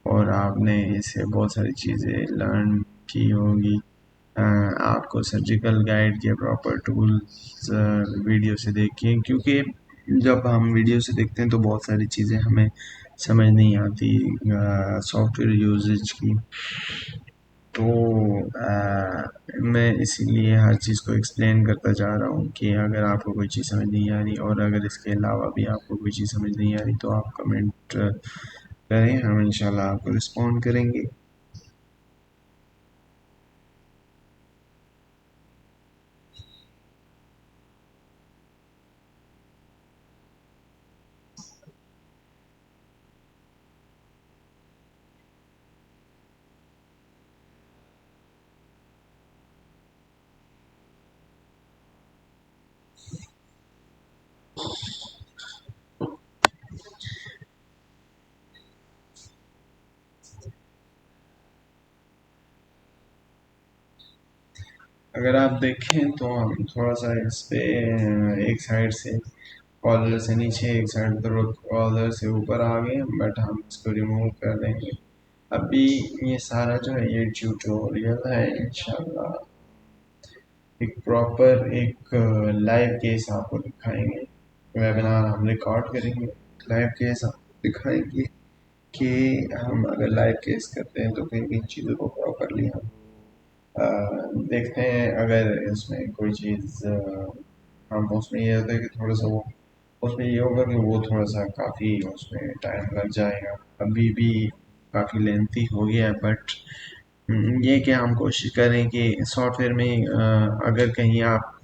और आपने इससे बहुत सारी चीज़ें लर्न की होगी। आपको सर्जिकल गाइड के प्रॉपर टूल्स वीडियो से देखिए, क्योंकि जब हम वीडियो से देखते हैं तो बहुत सारी चीज़ें हमें समझ नहीं आती सॉफ्टवेयर यूजेज की। तो मैं इसीलिए हर चीज़ को एक्सप्लेन करता जा रहा हूँ कि अगर आपको कोई चीज़ समझ नहीं आ रही और अगर इसके अलावा भी आपको कोई चीज़ समझ नहीं आ रही तो आप कमेंट करें, हम इंशाल्लाह आपको रिस्पॉन्ड करेंगे। अगर आप देखें तो हम थोड़ा सा इस पे एक साइड से कॉलर से नीचे, एक साइड पर कॉलर से ऊपर आ गए, बट हम इसको रिमूव कर देंगे। अभी ये सारा जो है ये ट्यूटोरियल है, इंशाल्लाह एक प्रॉपर एक लाइव केस आपको दिखाएंगे। वेबिनार हम रिकॉर्ड करेंगे, लाइव केस आपको दिखाएंगे कि हम अगर लाइव केस करते हैं तो किन किन चीज़ों को प्रॉपरली हम देखते हैं। अगर इसमें कोई चीज़ हम उसमें ये होता है कि थोड़ा सा वो उसमें ये होगा कि वो थोड़ा सा काफ़ी उसमें टाइम लग जाएगा, अभी भी काफ़ी लेंथी हो गया है, बट ये कि हम कोशिश करें कि सॉफ्टवेयर में अगर कहीं आप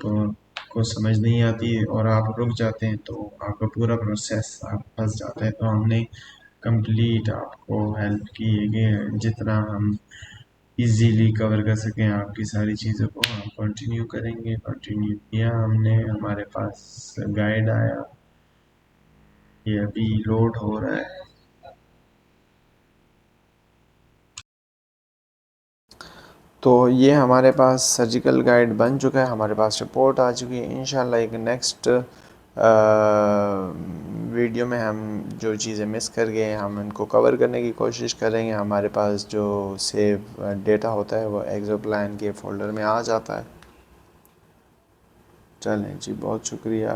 को समझ नहीं आती और आप रुक जाते हैं तो आपका पूरा प्रोसेस आप फंस जाते हैं। तो हमने कंप्लीट आपको हेल्प की है कि जितना हम इजीली कवर कर सकें आपकी सारी चीज़ों को हम कंटिन्यू करेंगे। कंटिन्यू किया हमने, हमारे पास गाइड आया, ये अभी लोड हो रहा है। तो ये हमारे पास सर्जिकल गाइड बन चुका है, हमारे पास रिपोर्ट आ चुकी है। इंशाल्लाह एक नेक्स्ट वीडियो में हम जो चीज़ें मिस कर गए हैं हम इनको कवर करने की कोशिश करेंगे। हमारे पास जो सेव डेटा होता है वो एक्सोप्लान के फोल्डर में आ जाता है। चलें जी, बहुत शुक्रिया।